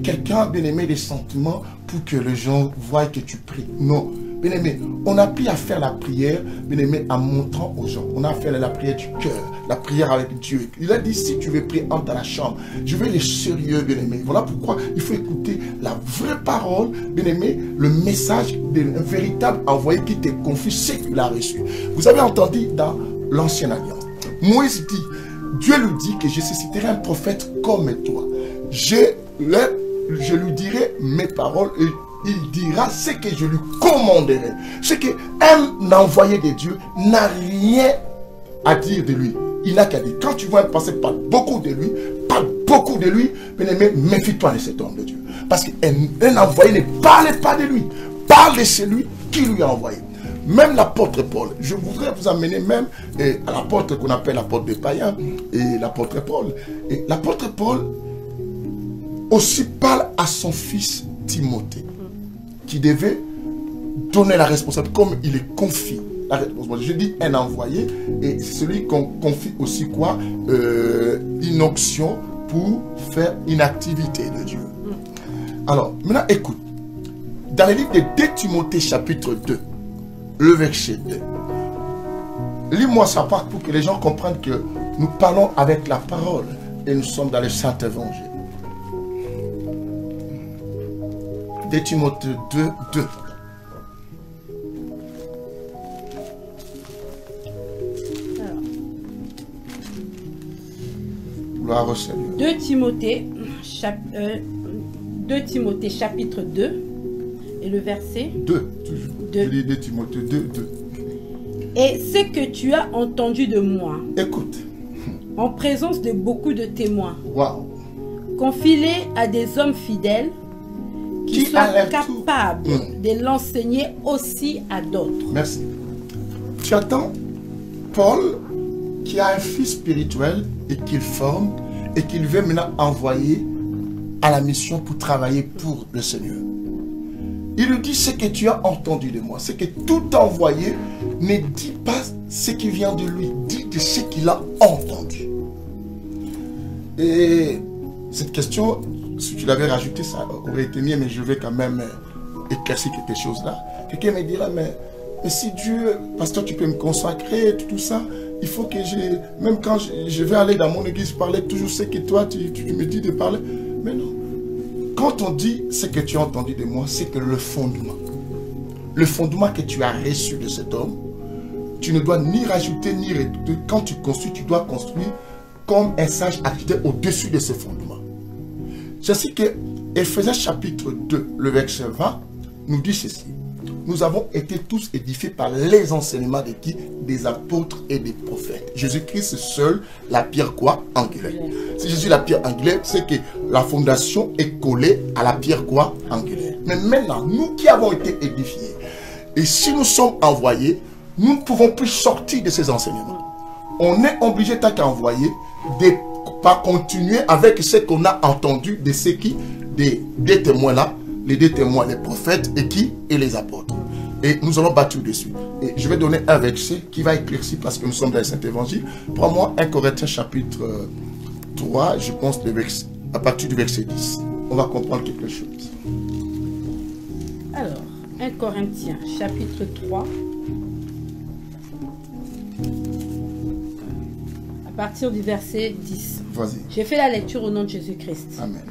quelqu'un, bien aimé, des sentiments pour que les gens voient que tu pries. Non. Bien aimé, on a appris à faire la prière, bien aimé, en montrant aux gens. On a fait la prière du cœur, la prière avec Dieu. Il a dit, si tu veux prier, entre dans la chambre. Je veux les sérieux, bien aimé. Voilà pourquoi il faut écouter la vraie parole, bien aimé, le message d'un véritable envoyé qui te confie ce qu'il a reçu. Vous avez entendu dans l'Ancienne Alliance, Moïse dit, Dieu lui dit que je susciterai un prophète comme toi. Je lui dirai mes paroles et il dira ce que je lui commanderai. Ce qu'un envoyé de Dieu n'a rien à dire de lui. Il n'a qu'à dire. Quand tu vois un passé parle beaucoup de lui, bien aimé, méfie-toi de cet homme de Dieu. Parce qu'un envoyé ne parle pas de lui. Parle de celui qui lui a envoyé. Même l'apôtre Paul, je voudrais vous amener même à l'apôtre qu'on appelle l'apôtre des païens et l'apôtre Paul. Et l'apôtre Paul aussi parle à son fils Timothée, qui devait donner la responsabilité, comme il est confie la responsabilité. Je dis un envoyé, et c'est celui qu'on confie aussi quoi, une onction pour faire une activité de Dieu. Alors, maintenant écoute, dans le livre de 2 Timothée chapitre 2, le verset 2, lis-moi sa part pour que les gens comprennent que nous parlons avec la parole et nous sommes dans le Saint-Évangile. 2 Timothée 2, 2. Gloire au Seigneur. 2 Timothée chapitre 2 et le verset 2, toujours. 2 Timothée 2, 2. Et ce que tu as entendu de moi, écoute, en présence de beaucoup de témoins, wow, confie-les à des hommes fidèles qui sont capables de l'enseigner aussi à d'autres. Merci. Tu attends Paul qui a un fils spirituel et qu'il forme et qu'il veut maintenant envoyer à la mission pour travailler pour le Seigneur. Il lui dit ce que tu as entendu de moi. C'est que tout envoyé ne dit pas ce qui vient de lui, dit de ce qu'il a entendu. Et cette question, si tu l'avais rajoutée, ça aurait été mieux, mais je vais quand même éclaircir quelque chose là. Quelqu'un me dira, mais si Dieu, pasteur, tu peux me consacrer, tout ça, il faut que même quand je vais aller dans mon église parler, toujours ce que toi, tu me dis de parler. Mais non. Quand on dit ce que tu as entendu de moi, c'est que le fondement que tu as reçu de cet homme, tu ne dois ni rajouter ni réduire. Quand tu construis, tu dois construire comme un sage architecte au-dessus de ce fondement. C'est ainsi que Éphésiens chapitre 2, le verset 20, nous dit ceci. Nous avons été tous édifiés par les enseignements de qui? Des apôtres et des prophètes. Jésus-Christ seul, la pierre quoi? Angulaire. Si Jésus est la pierre angulaire, c'est que la fondation est collée à la pierre quoi? Angulaire. Mais maintenant, nous qui avons été édifiés, et si nous sommes envoyés, nous ne pouvons plus sortir de ces enseignements. On est obligé, tant qu'envoyé, de ne pas continuer avec ce qu'on a entendu de ceux qui, des témoins là, les deux témoins, les prophètes et qui? Et les apôtres. Et nous allons bâtir dessus. Et je vais donner un verset qui va éclaircir parce que nous sommes dans le Saint-Évangile. Prends-moi 1 Corinthiens chapitre 3, je pense à partir du verset 10. On va comprendre quelque chose. Alors, 1 Corinthiens chapitre 3. À partir du verset 10. Vas-y. J'ai fait la lecture au nom de Jésus-Christ. Amen.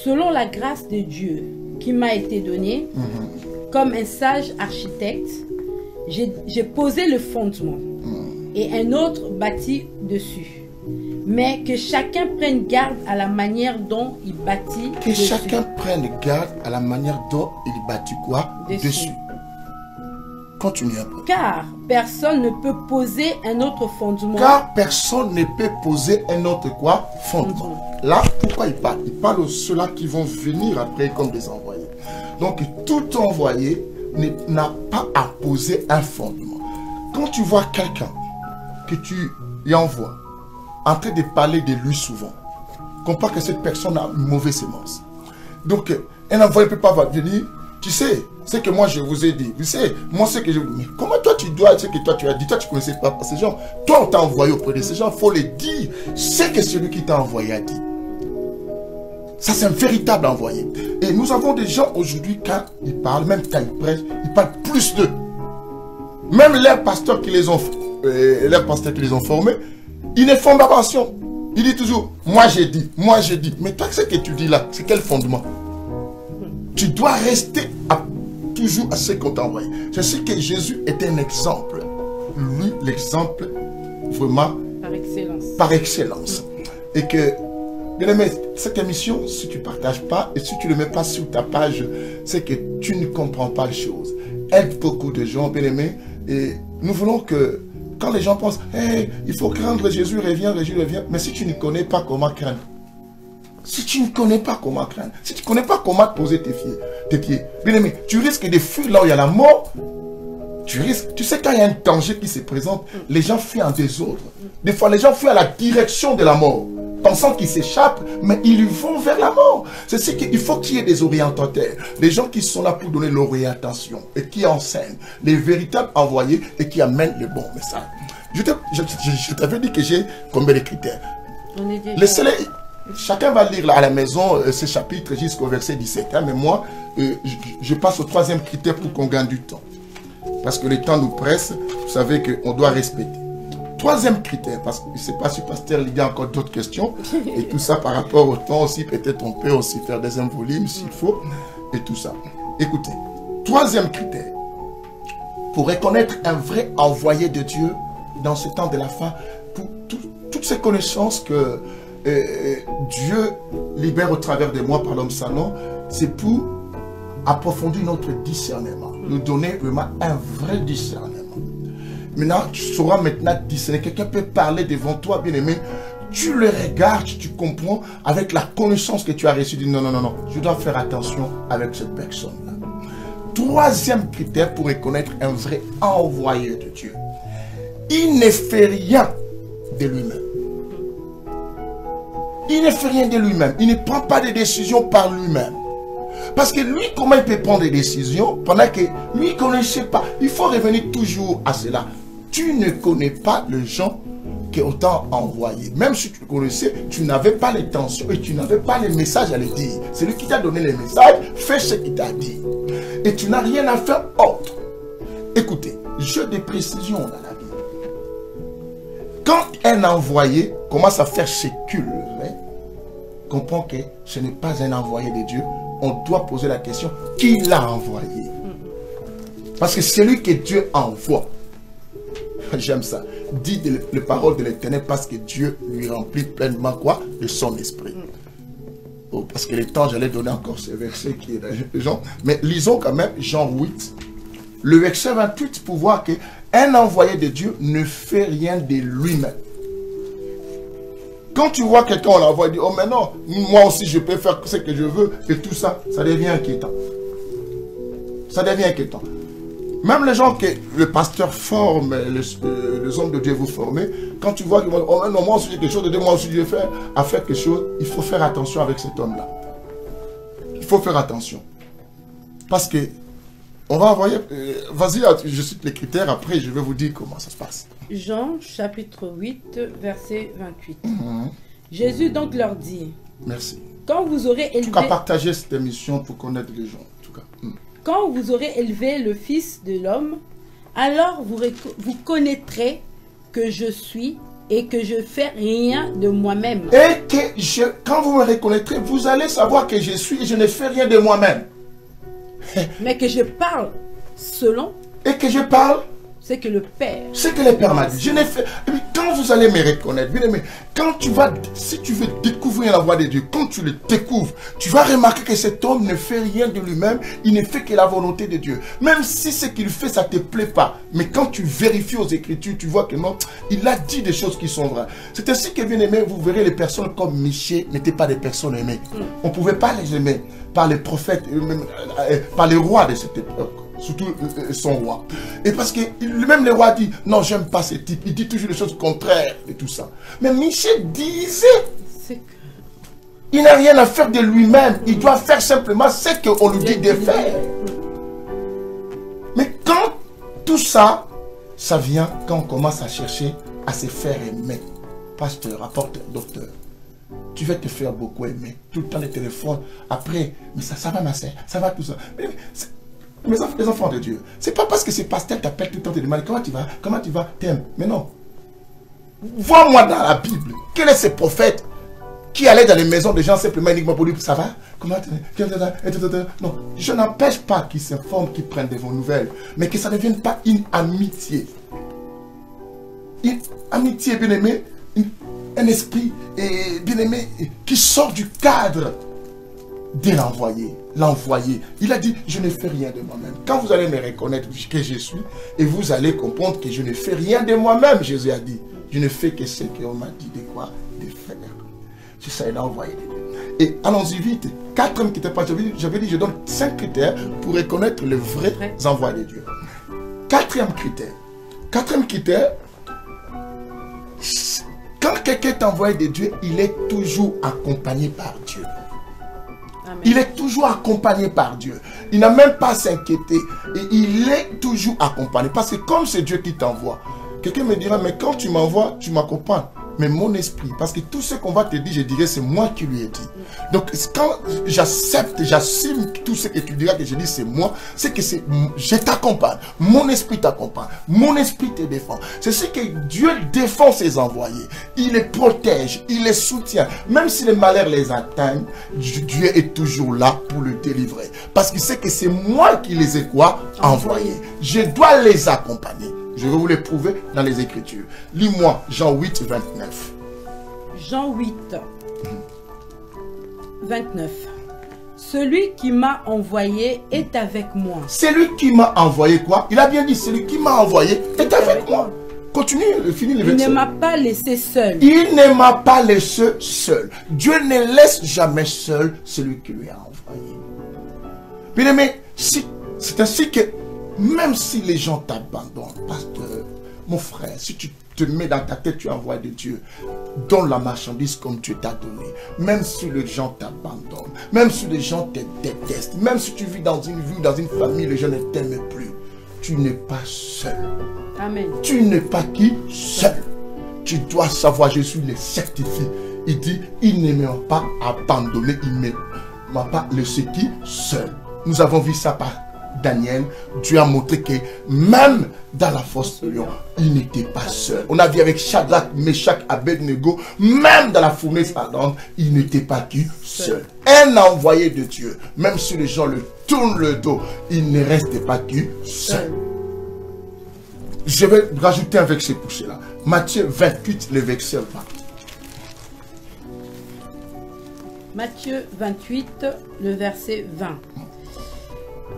Selon la grâce de Dieu qui m'a été donnée, comme un sage architecte, j'ai posé le fondement et un autre bâtit dessus. Mais que chacun prenne garde à la manière dont il bâtit dessus. Chacun prenne garde à la manière dont il bâtit quoi? Dessus. Continue un peu. Car personne ne peut poser un autre fondement. Car personne ne peut poser un autre quoi? Fondement. Là, pourquoi il parle? Il parle de ceux-là qui vont venir après comme des envoyés. Donc, tout envoyé n'a pas à poser un fondement. Quand tu vois quelqu'un que tu y envoies en train de parler de lui souvent, comprends que cette personne a une mauvaise sémence. Donc, un envoyé ne peut pas venir. Tu sais, c'est que moi je vous ai dit. Vous savez, moi c'est que je... Mais comment toi tu dois, ce que toi tu as dit, toi tu ne connaissais pas ces gens. Toi on t'a envoyé auprès de ces gens, il faut les dire. C'est que celui qui t'a envoyé a dit. Ça c'est un véritable envoyé. Et nous avons des gens aujourd'hui, quand ils parlent, même quand ils prêchent, ils parlent plus d'eux. Même les pasteurs qui les ont formés, ils ne font pas attention. Ils disent toujours, moi j'ai dit, moi j'ai dit. Mais toi, ce que tu dis là, c'est quel fondement? Tu dois rester toujours à ce qu'on t'a envoyé. Je sais que Jésus était un exemple. Lui, l'exemple vraiment Par excellence. Par excellence. Et que, bien aimé, cette émission, si tu ne partages pas et si tu ne le mets pas sur ta page, c'est que tu ne comprends pas les choses. Aide beaucoup de gens, bien aimé. Et nous voulons que, quand les gens pensent, hey, il faut craindre Jésus, revient, Jésus revient. Mais si tu ne connais pas comment craindre, si tu ne connais pas comment craindre, si tu ne connais pas comment te poser tes pieds, bien aimé, tu risques de fuir là où il y a la mort. Tu risques, tu sais, quand il y a un danger qui se présente, les gens fuient en désordre. Des fois, les gens fuient à la direction de la mort, pensant qu'ils s'échappent, mais ils vont vers la mort. C'est ce qu'il faut qu'il y ait des orientateurs, des gens qui sont là pour donner l'orientation et qui enseignent, les véritables envoyés et qui amènent le bon message. Je t'avais dit que j'ai combien de critères. Laissez-les. Chacun va lire là à la maison ce chapitre jusqu'au verset 17. Hein, mais moi, je passe au troisième critère pour qu'on gagne du temps. Parce que le temps nous presse, vous savez qu'on doit respecter. Troisième critère, parce que je ne sais pas si Pasteur il y a encore d'autres questions. Et tout ça par rapport au temps aussi, peut-être on peut aussi faire deuxième volume s'il faut. Et tout ça. Écoutez, troisième critère. Pour reconnaître un vrai envoyé de Dieu dans ce temps de la fin, pour toutes ces connaissances que Dieu libère au travers de moi par l'homme salon, c'est pour approfondir notre discernement, nous donner vraiment un vrai discernement. Maintenant, tu sauras maintenant discerner. Quelqu'un peut parler devant toi, bien aimé, tu le regardes, tu comprends avec la connaissance que tu as reçue. Tu dis non, non, non, non, je dois faire attention avec cette personne-là. Troisième critère pour reconnaître un vrai envoyé de Dieu. Il ne fait rien de lui-même. Il ne fait rien de lui-même. Il ne prend pas de décisions par lui-même. Parce que lui, comment il peut prendre des décisions pendant que lui ne connaissait pas? Il faut revenir toujours à cela. Tu ne connais pas les gens qui ont envoyé. Même si tu le connaissais, tu n'avais pas l'intention et tu n'avais pas les messages à le dire. C'est lui qui t'a donné les messages, fais ce qu'il t'a dit. Et tu n'as rien à faire autre. Écoutez, jeu de précision dans la vie. Quand un envoyé commence à faire ses cultes, comprends que ce n'est pas un envoyé de Dieu. On doit poser la question, qui l'a envoyé? Parce que c'est lui que Dieu envoie. J'aime ça. Dit les paroles de l'Éternel parce que Dieu lui remplit pleinement quoi? De son esprit. Oh, parce que le temps, j'allais donner encore ce verset qui est dans Jean. Mais lisons quand même Jean 8. Le verset 28 pour voir qu'un envoyé de Dieu ne fait rien de lui-même. Quand tu vois quelqu'un, on l'envoie et dit, oh mais non, moi aussi je peux faire ce que je veux, et tout ça, ça devient inquiétant. Ça devient inquiétant. Même les gens que le pasteur forme, les hommes de Dieu vous formez, quand tu vois que oh non, moi aussi j'ai quelque chose de Dieu, moi aussi je vais faire quelque chose, il faut faire attention avec cet homme-là. Il faut faire attention. Parce que on va envoyer, vas-y, je cite les critères, après je vais vous dire comment ça se passe. Jean chapitre 8, verset 28. Jésus donc leur dit. Merci. Quand vous aurez élevé... En tout cas, partagez cette émission pour connaître les gens. En tout cas. Quand vous aurez élevé le Fils de l'homme, alors vous connaîtrez que je suis et que je fais rien de moi-même. Et que quand vous me reconnaîtrez, vous allez savoir que je suis et je ne fais rien de moi-même. Mais que je parle selon... Et que je parle... C'est que le Père... C'est que le Père m'a dit. Je n'ai fait... Et puis quand quand vous allez me reconnaître, bien aimé, si tu veux découvrir la voix de Dieu, quand tu le découvres, tu vas remarquer que cet homme ne fait rien de lui-même, il ne fait que la volonté de Dieu. Même si ce qu'il fait, ça ne te plaît pas. Mais quand tu vérifies aux Écritures, tu vois que non, il a dit des choses qui sont vraies. C'est ainsi que, bien aimé, vous verrez les personnes comme Michée n'étaient pas des personnes aimées. On ne pouvait pas les aimer par les prophètes, par les rois de cette époque. Surtout son roi. Et parce que même le roi dit, non, j'aime pas ce type. Il dit toujours des choses contraires et tout ça. Mais Michée disait, il n'a rien à faire de lui-même. Il doit faire simplement ce qu'on lui dit de faire. Mais quand tout ça, ça vient quand on commence à chercher à se faire aimer. Pasteur, rapporteur, docteur, tu vas te faire beaucoup aimer. Tout le temps, les téléphones. Après, mais ça va ma soeur, ça va tout ça. Les enfants de Dieu, c'est pas parce que ce pasteur t'appelle tout le temps, te demande comment tu vas, t'aimes. Mais non. Vois-moi dans la Bible, quel est ce prophète qui allait dans les maisons des gens simplement uniquement pour lui, ça va? Comment tu vas? Non, je n'empêche pas qu'ils s'informent, qu'ils prennent de vos nouvelles, mais que ça ne devienne pas une amitié. Une amitié bien-aimée, un esprit bien-aimé qui sort du cadre de l'envoyé. Il a dit, je ne fais rien de moi-même. Quand vous allez me reconnaître que je suis, et vous allez comprendre que je ne fais rien de moi-même, Jésus a dit, je ne fais que ce qu'on m'a dit de quoi? De faire. C'est ça, il a envoyé. Et allons-y vite. 4e critère, j'avais dit, je donne 5 critères pour reconnaître le vrai envoi de Dieu. 4e critère. 4e critère, quand quelqu'un est envoyé de Dieu, il est toujours accompagné par Dieu. Amen. Il est toujours accompagné par Dieu. Il n'a même pas à s'inquiéter. Et il est toujours accompagné. Parce que comme c'est Dieu qui t'envoie, quelqu'un me dira, mais quand tu m'envoies, tu m'accompagnes. Mais mon esprit, parce que tout ce qu'on va te dire, je dirais, c'est moi qui lui ai dit. Donc, quand j'accepte, j'assume tout ce que tu diras que je dis, c'est moi, c'est que je t'accompagne. Mon esprit t'accompagne. Mon esprit te défend. C'est ce que Dieu défend ses envoyés. Il les protège, il les soutient. Même si les malheurs les atteignent, Dieu est toujours là pour le délivrer. Parce qu'il sait que c'est moi qui les ai quoi? Envoyés. Je dois les accompagner. Je vais vous le prouver dans les Écritures. Lis-moi Jean 8, 29. Jean 8, 29. Celui qui m'a envoyé est avec moi. Celui qui m'a envoyé quoi? Il a bien dit, celui qui m'a envoyé est avec moi. Continue, finis le verset. Il ne m'a pas laissé seul. Il ne m'a pas laissé seul. Dieu ne laisse jamais seul celui qui lui a envoyé. Bien aimé, c'est ainsi que même si les gens t'abandonnent, pasteur, mon frère, si tu te mets dans ta tête, tu envoies de Dieu, donne la marchandise comme Dieu t'a donné. Même si les gens t'abandonnent, même si les gens te détestent, même si tu vis dans une vie, dans une famille, les gens ne t'aiment plus, tu n'es pas seul. Amen. Tu n'es pas qui? Seul. Tu dois savoir, Jésus le certifie. Il dit, il ne m'a pas abandonné, il ne m'a pas laissé qui? Seul. Nous avons vu ça par Daniel. Dieu a montré que même dans la fosse de lion, il n'était pas seul. On a vu avec Shadrach, Meshach, Abednego, même dans la fournaise ardente, il n'était pas qui? Seul. Un envoyé de Dieu, même si les gens le tournent le dos, il ne reste pas qui? Seul. Je vais rajouter avec ce poussé-là. Matthieu 28, le verset 20. Matthieu 28, le verset 20.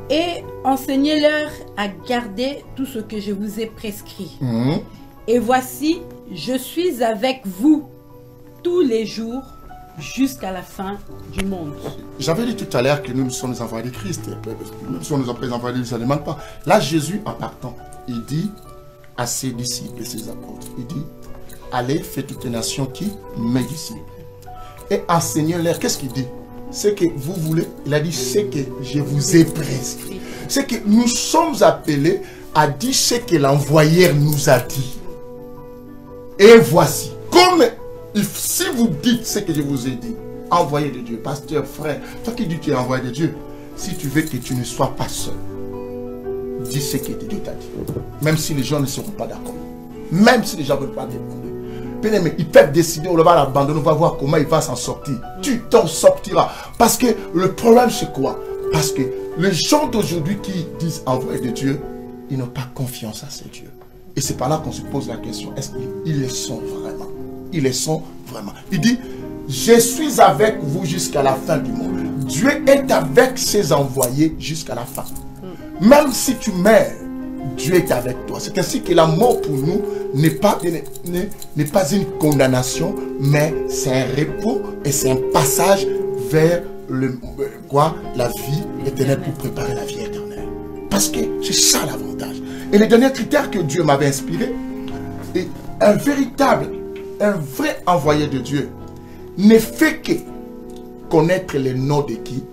Et enseignez-leur à garder tout ce que je vous ai prescrit. Et voici, je suis avec vous tous les jours jusqu'à la fin du monde. J'avais dit tout à l'heure que nous sommes les envoyés de Christ. Nous sommes les envoyés de Dieu, ça ne demande pas. Là, Jésus, en partant, il dit à ses disciples et ses apôtres, il dit, allez, faites toutes les nations qui? Mes disciples. Et enseignez-leur, qu'est-ce qu'il dit? Ce que vous voulez, il a dit, ce que je vous ai prescrit. C'est que nous sommes appelés à dire ce que l'envoyeur nous a dit. Et voici, comme si vous dites ce que je vous ai dit, envoyé de Dieu, pasteur, frère, toi qui dis que tu es envoyé de Dieu, si tu veux que tu ne sois pas seul, dis ce que Dieu t'a dit. Même si les gens ne seront pas d'accord. Même si les gens ne veulent pas dépendre. Bien aimé, ils peuvent décider, on va l'abandonner, on va voir comment il va s'en sortir. Tu t'en sortiras. Parce que le problème c'est quoi? Parce que les gens d'aujourd'hui qui disent envoyer de Dieu, ils n'ont pas confiance à ce Dieu. Et c'est par là qu'on se pose la question, est-ce qu'ils les sont vraiment? Ils les sont vraiment. Il dit, je suis avec vous jusqu'à la fin du monde. Dieu est avec ses envoyés jusqu'à la fin. Même si tu meurs, Dieu est avec toi. C'est ainsi que la mort pour nous n'est pas une condamnation, mais c'est un repos et c'est un passage vers la vie éternelle pour préparer la vie éternelle. Parce que c'est ça l'avantage. Et le dernier critère que Dieu m'avait inspiré, est un vrai envoyé de Dieu ne fait que connaître le nom de qui?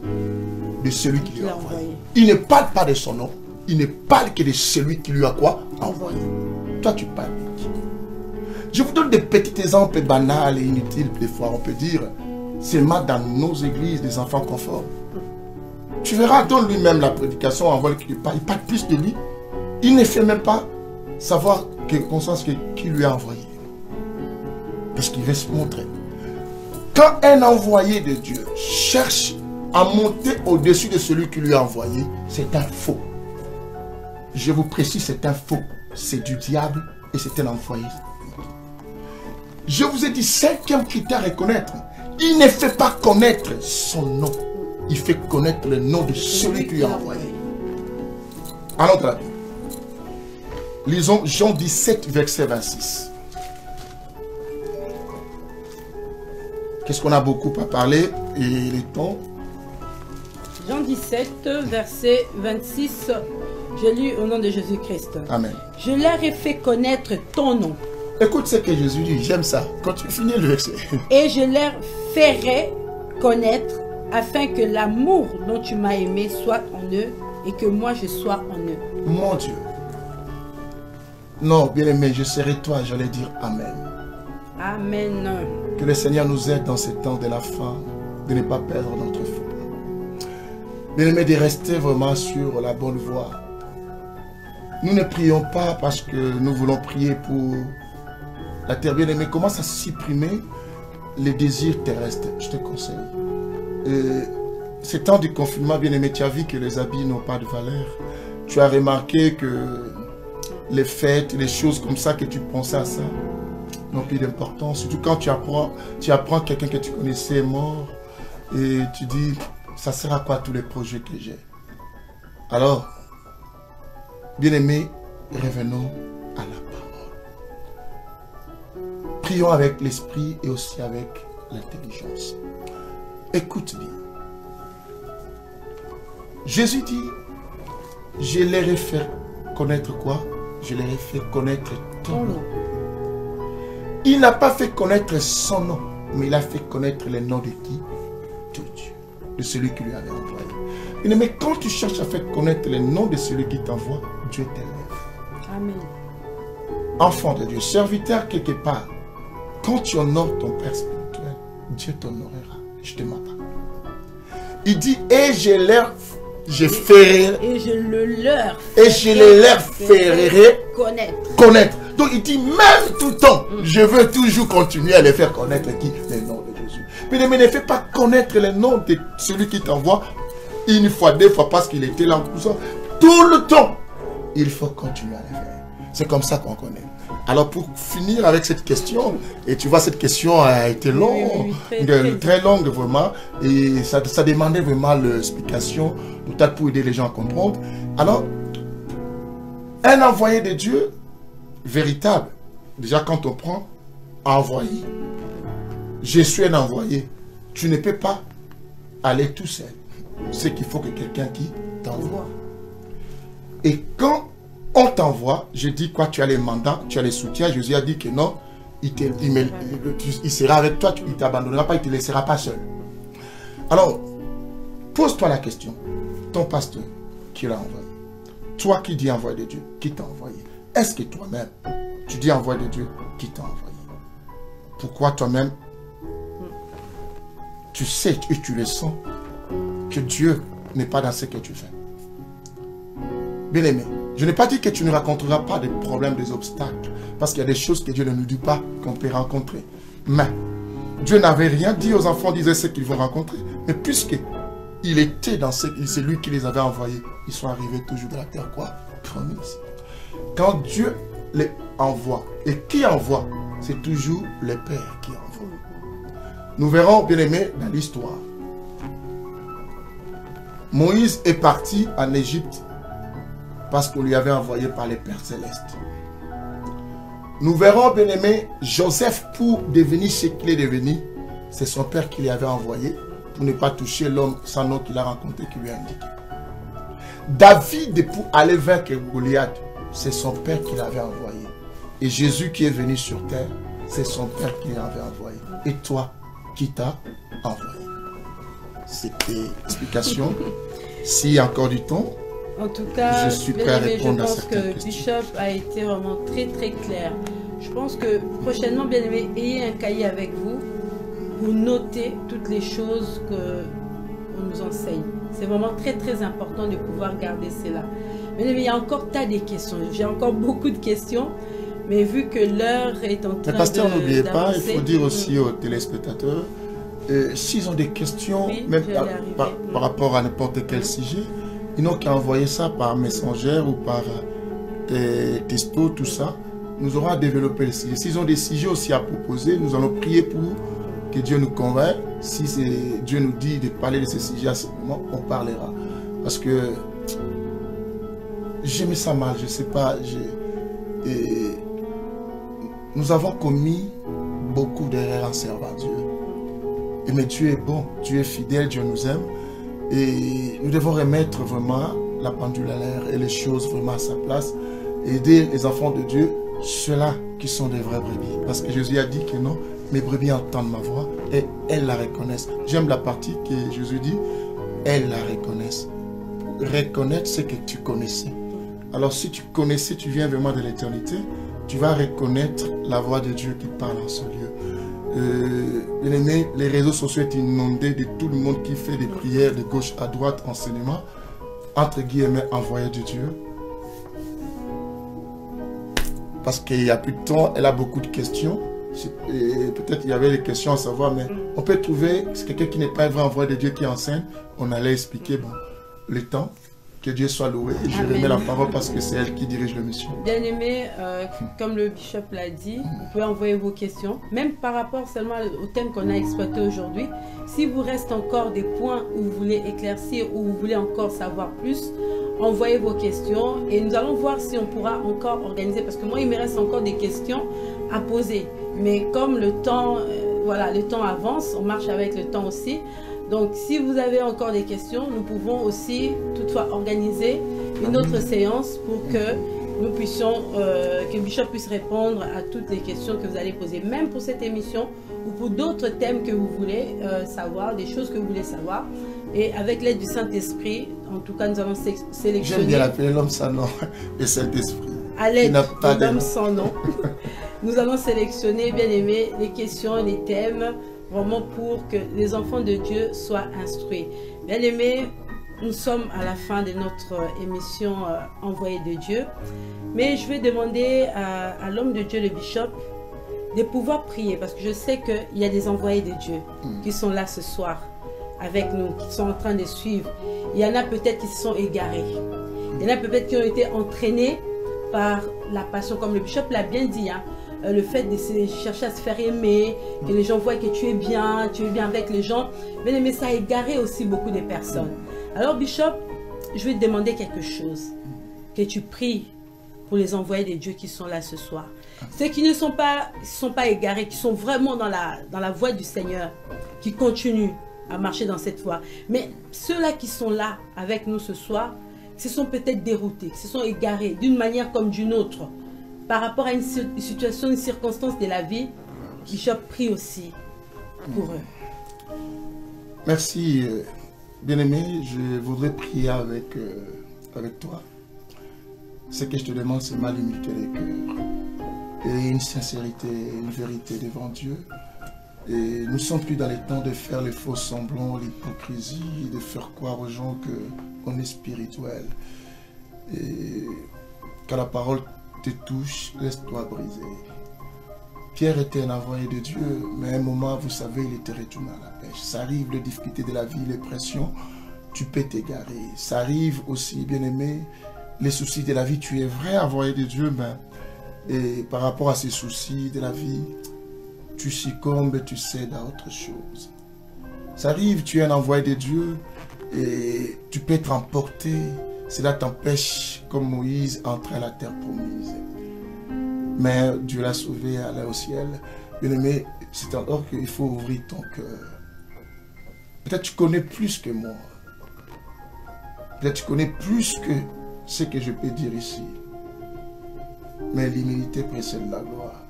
De celui qui lui a envoyé. Il ne parle pas de son nom. Il ne parle que de celui qui lui a quoi? Envoyé. Toi, tu parles de qui? Je vous donne des petits exemples banals et inutiles. Des fois, on peut dire, seulement dans nos églises, des enfants conformes. Tu verras, dans lui-même la prédication, on voit qu'il parle plus de lui. Il ne fait même pas savoir conscience qui lui a envoyé. Parce qu'il veut se montrer. Quand un envoyé de Dieu cherche à monter au-dessus de celui qui lui a envoyé, c'est un faux. Je vous précise, c'est un faux. C'est du diable et c'est un envoyé. Je vous ai dit, cinquième critère est connaître. Il ne fait pas connaître son nom. Il fait connaître le nom de celui qui lui a envoyé. Allons dans la Bible. Lisons Jean 17, verset 26. Qu'est-ce qu'on a beaucoup à parler et les temps? Jean 17, verset 26. Je lis au nom de Jésus-Christ. Amen. Je leur ai fait connaître ton nom. Écoute ce que Jésus dit, j'aime ça. Quand tu finis le verset. Et je leur ferai connaître afin que l'amour dont tu m'as aimé soit en eux et que moi je sois en eux. Mon Dieu. Non, bien-aimé, je serai toi, j'allais dire Amen. Amen. Que le Seigneur nous aide dans ces temps de la fin, de ne pas perdre notre foi. Bien-aimé, de rester vraiment sur la bonne voie. Nous ne prions pas parce que nous voulons prier pour la terre. Bien-aimé, commence à supprimer les désirs terrestres. Je te conseille. Ces temps du confinement, bien-aimé, tu as vu que les habits n'ont pas de valeur. Tu as remarqué que les fêtes, les choses comme ça que tu pensais à ça n'ont plus d'importance. Surtout quand tu apprends quelqu'un que tu connaissais est mort et tu dis, ça sert à quoi tous les projets que j'ai? Alors, bien-aimés, revenons à la parole. Prions avec l'esprit et aussi avec l'intelligence. Écoute bien. Jésus dit, je leur ai fait connaître quoi? Je leur ai fait connaître ton nom. Il n'a pas fait connaître son nom, mais il a fait connaître le nom de qui? De Dieu, de celui qui lui avait envoyé. Mais quand tu cherches à faire connaître le nom de celui qui t'envoie, Dieu t'élève. Amen. Enfant de Dieu, serviteur quelque part, quand tu honores ton Père spirituel, Dieu t'honorera. Je te m'attends. Il dit, et je leur ferai connaître. Donc il dit, même tout le temps, je veux toujours continuer à les faire connaître qui? Le nom de Jésus. Mais ne fait pas connaître le nom de celui qui t'envoie une fois, deux fois, parce qu'il était là. Tout le temps, il faut continuer à le faire. C'est comme ça qu'on connaît. Alors pour finir avec cette question, et tu vois cette question a été longue, très longue vraiment, et ça demandait vraiment l'explication, peut-être pour aider les gens à comprendre. Alors, un envoyé de Dieu, véritable, déjà quand on prend envoyé, je suis un envoyé, tu ne peux pas aller tout seul. C'est qu'il faut que quelqu'un qui t'envoie. Et quand on t'envoie, je dis quoi? Tu as les mandats, tu as les soutiens. Jésus a dit que non, il sera avec toi, il ne t'abandonnera pas, il ne te laissera pas seul. Alors, pose-toi la question. Ton pasteur, qui l'a envoyé? Toi qui dis envoyé de Dieu, qui t'a envoyé? Est-ce que toi-même, tu dis envoyé de Dieu, qui t'a envoyé? Pourquoi toi-même, tu sais et tu le sens que Dieu n'est pas dans ce que tu fais? Bien-aimé, je n'ai pas dit que tu ne rencontreras pas des problèmes, des obstacles, parce qu'il y a des choses que Dieu ne nous dit pas qu'on peut rencontrer. Mais Dieu n'avait rien dit aux enfants, disait ce qu'ils vont rencontrer. Mais puisque il était dans c'est lui qui les avait envoyés, ils sont arrivés toujours de la terre quoi? Promise. Quand Dieu les envoie. Et qui envoie? C'est toujours le Père qui envoie. Nous verrons, bien aimé, dans l'histoire. Moïse est parti en Égypte parce qu'on lui avait envoyé par les Pères célestes. Nous verrons, bien aimé, Joseph, pour devenir ce qu'il est devenu, c'est son père qui lui avait envoyé pour ne pas toucher l'homme sans nom qu'il a rencontré, qui lui a indiqué. David, pour aller vaincre Goliath, c'est son père qui l'avait envoyé. Et Jésus qui est venu sur terre, c'est son père qui l'avait envoyé. Et toi, qui t'a envoyé? C'était l'explication. S'il y a encore du temps, en tout cas, je suis prêt à répondre à Je certaines questions. pense que Bishop a été vraiment très très clair. Je pense que prochainement, bien aimé, ayez un cahier avec vous pour noter toutes les choses qu'on nous enseigne. C'est vraiment très très important de pouvoir garder cela. Bien aimé, il y a encore tas de questions. J'ai encore beaucoup de questions, mais vu que l'heure est en train de... Mais pasteur, n'oubliez pas, il faut dire aussi aux téléspectateurs, s'ils ont des questions, oui, même par rapport à n'importe quel sujet, ils n'ont qu'à envoyer ça par Messenger ou par texto, tout ça. Nous aurons à développer le sujet. S'ils ont des sujets aussi à proposer, nous allons prier pour que Dieu nous convainc. Si Dieu nous dit de parler de ces sujets à ce moment, on parlera. Parce que j'aimais ça mal, je ne sais pas. Nous avons commis beaucoup d'erreurs en servant Dieu. Mais Dieu est bon, Dieu est fidèle, Dieu nous aime. Et nous devons remettre vraiment la pendule à l'air et les choses vraiment à sa place. Aider les enfants de Dieu, ceux-là qui sont des vrais brebis. Parce que Jésus a dit que non, mes brebis entendent ma voix et elles la reconnaissent. J'aime la partie que Jésus dit, elles la reconnaissent. Reconnaître ce que tu connaissais. Alors si tu connaissais, tu viens vraiment de l'éternité, tu vas reconnaître la voix de Dieu qui parle en ce lieu. Bien aimé, les réseaux sociaux sont inondés de tout le monde qui fait des prières de gauche à droite, enseignement, entre guillemets, envoyé de Dieu. Parce qu'il n'y a plus de temps, elle a beaucoup de questions. Peut-être il y avait des questions à savoir, mais on peut trouver quelqu'un qui n'est pas un vrai envoyé de Dieu qui enseigne. On allait expliquer, bon, le temps. Que Dieu soit loué. Et je remets la parole parce que c'est elle qui dirige l'émission. Bien aimé, comme le bishop l'a dit, vous pouvez envoyer vos questions, même par rapport seulement au thème qu'on a exploité aujourd'hui. Si vous reste encore des points où vous voulez éclaircir ou vous voulez encore savoir plus, envoyez vos questions et nous allons voir si on pourra encore organiser. Parce que moi, il me reste encore des questions à poser. Mais comme le temps, voilà, le temps avance, on marche avec le temps aussi. Donc, si vous avez encore des questions, nous pouvons aussi toutefois organiser une autre séance pour que nous puissions, que Bishop puisse répondre à toutes les questions que vous allez poser, même pour cette émission ou pour d'autres thèmes que vous voulez savoir, des choses que vous voulez savoir. Et avec l'aide du Saint-Esprit, en tout cas, nous allons sélectionner... J'aime bien l'appeler l'homme sans nom, le Saint-Esprit. À l'aide de l'homme sans nom, nous allons sélectionner, bien aimé, les questions, les thèmes, vraiment pour que les enfants de Dieu soient instruits. Bien aimés, nous sommes à la fin de notre émission Envoyé de Dieu. Mais je vais demander à l'homme de Dieu, le bishop, de pouvoir prier. Parce que je sais qu'il y a des envoyés de Dieu qui sont là ce soir avec nous, qui sont en train de suivre. Il y en a peut-être qui se sont égarés. Il y en a peut-être qui ont été entraînés par la passion, comme le bishop l'a bien dit, hein. Le fait de chercher à se faire aimer, que les gens voient que tu es bien avec les gens, mais ça a égaré aussi beaucoup de personnes. Alors Bishop, je vais te demander quelque chose, que tu pries pour les envoyés de Dieu qui sont là ce soir. Ceux qui ne sont pas égarés, qui sont vraiment dans la voie du Seigneur, qui continuent à marcher dans cette voie. Mais ceux-là qui sont là avec nous ce soir, se sont peut-être déroutés, se sont égarés d'une manière comme d'une autre. Par rapport à une situation, une circonstance de la vie, Bishop prie aussi pour eux. Merci, bien-aimé. Je voudrais prier avec toi. Ce que je te demande, c'est ma l'humilité des cœurs et une sincérité, une vérité devant Dieu. Et nous ne sommes plus dans les temps de faire les faux semblants, l'hypocrisie, de faire croire aux gens qu'on est spirituel. Et quand la parole te touche, laisse-toi briser. Pierre était un envoyé de Dieu, mais à un moment, vous savez, il était retourné à la pêche. Ça arrive, les difficultés de la vie, les pressions, tu peux t'égarer. Ça arrive aussi, bien-aimé, les soucis de la vie, tu es vrai envoyé de Dieu, mais Et par rapport à ces soucis de la vie, tu succombes et tu cèdes à autre chose. Ça arrive, tu es un envoyé de Dieu et tu peux être emporté. Cela t'empêche, comme Moïse, entrer à la terre promise. Mais Dieu l'a sauvé, aller au ciel. Bien-aimé, c'est alors qu'il faut ouvrir ton cœur. Peut-être tu connais plus que moi. Peut-être tu connais plus que ce que je peux dire ici. Mais l'humilité précède la gloire.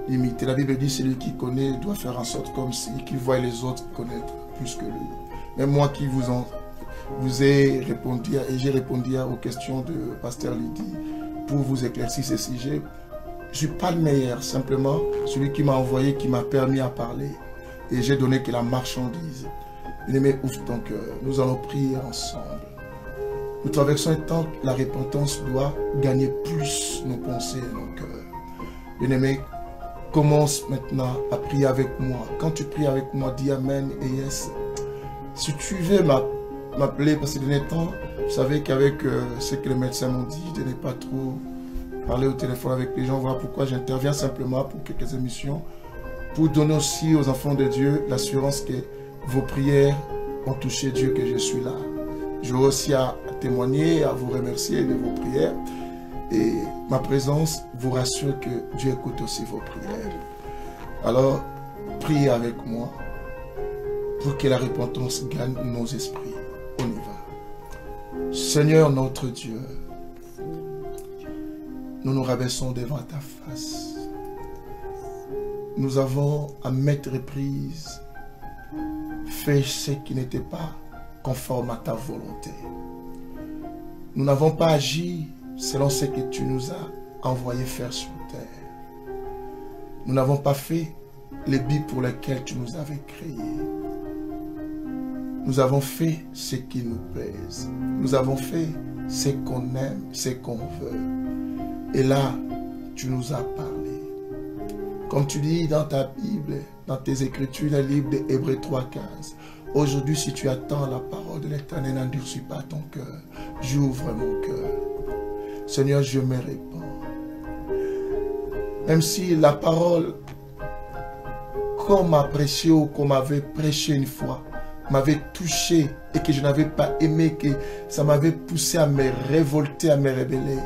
L'humilité, la Bible dit, celui qui connaît doit faire en sorte comme si qu'il voit les autres connaître plus que lui. Même moi qui vous ai répondu, et j'ai répondu aux questions de Pasteur Lydie pour vous éclaircir ces sujets. Je ne suis pas le meilleur, simplement celui qui m'a envoyé, qui m'a permis à parler. Et j'ai donné que la marchandise. Bien-aimé, ouvre ton cœur. Nous allons prier ensemble. Nous traversons un temps où la repentance doit gagner plus nos pensées et nos cœurs. Bien-aimé, commence maintenant à prier avec moi. Quand tu pries avec moi, dis Amen et Yes. Si tu veux m'appeler, parce que ces derniers temps, vous savez qu'avec ce que les médecins m'ont dit, de ne pas trop parler au téléphone avec les gens. Voilà pourquoi j'interviens simplement pour quelques émissions, pour donner aussi aux enfants de Dieu l'assurance que vos prières ont touché Dieu, que je suis là. Je veux aussi à témoigner, à vous remercier de vos prières. Et ma présence vous rassure que Dieu écoute aussi vos prières. Alors, priez avec moi pour que la repentance gagne nos esprits. On y va. Seigneur notre Dieu, nous nous rabaissons devant ta face. Nous avons à maintes reprises fait ce qui n'était pas conforme à ta volonté. Nous n'avons pas agi selon ce que tu nous as envoyé faire sur terre. Nous n'avons pas fait les buts pour lesquels tu nous avais créés. Nous avons fait ce qui nous plaise. Nous avons fait ce qu'on aime, ce qu'on veut. Et là, tu nous as parlé. Comme tu dis dans ta Bible, dans tes Écritures, le livre d'Hébreux 3,15. Aujourd'hui, si tu attends la parole de l'Éternel, n'endurcis pas ton cœur. J'ouvre mon cœur. Seigneur, je me répands. Même si la parole, qu'on m'a prêché ou qu'on m'avait prêché une fois, m'avait touché et que je n'avais pas aimé, que ça m'avait poussé à me révolter, à me rebeller.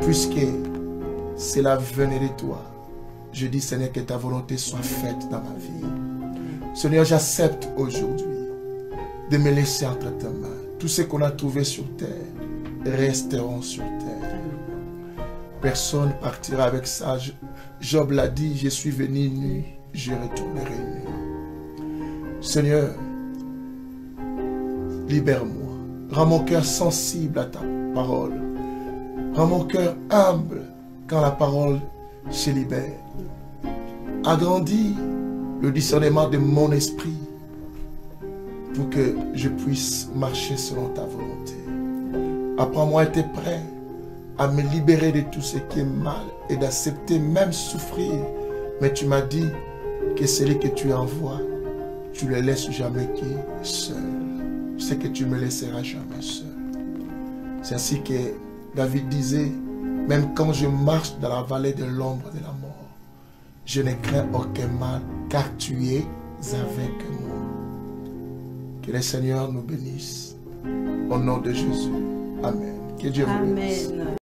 Puisque cela venait de toi, je dis, Seigneur, que ta volonté soit faite dans ma vie. Seigneur, j'accepte aujourd'hui de me laisser entre tes mains. Tout ce qu'on a trouvé sur terre resteront sur terre. Personne ne partira avec ça. Job l'a dit, je suis venu nu, je retournerai nu. Seigneur, libère-moi. Rends mon cœur sensible à ta parole. Rends mon cœur humble quand la parole se libère. Agrandis le discernement de mon esprit pour que je puisse marcher selon ta volonté. Apprends-moi à être prêt à me libérer de tout ce qui est mal et d'accepter même souffrir. Mais tu m'as dit que celui que tu envoies, tu ne le laisses jamais seul. Je sais que tu ne me laisseras jamais seul. C'est ainsi que David disait, même quand je marche dans la vallée de l'ombre de la mort, je ne crains aucun mal, car tu es avec moi. Que le Seigneur nous bénisse. Au nom de Jésus. Amen. Que Dieu vous bénisse. Amen.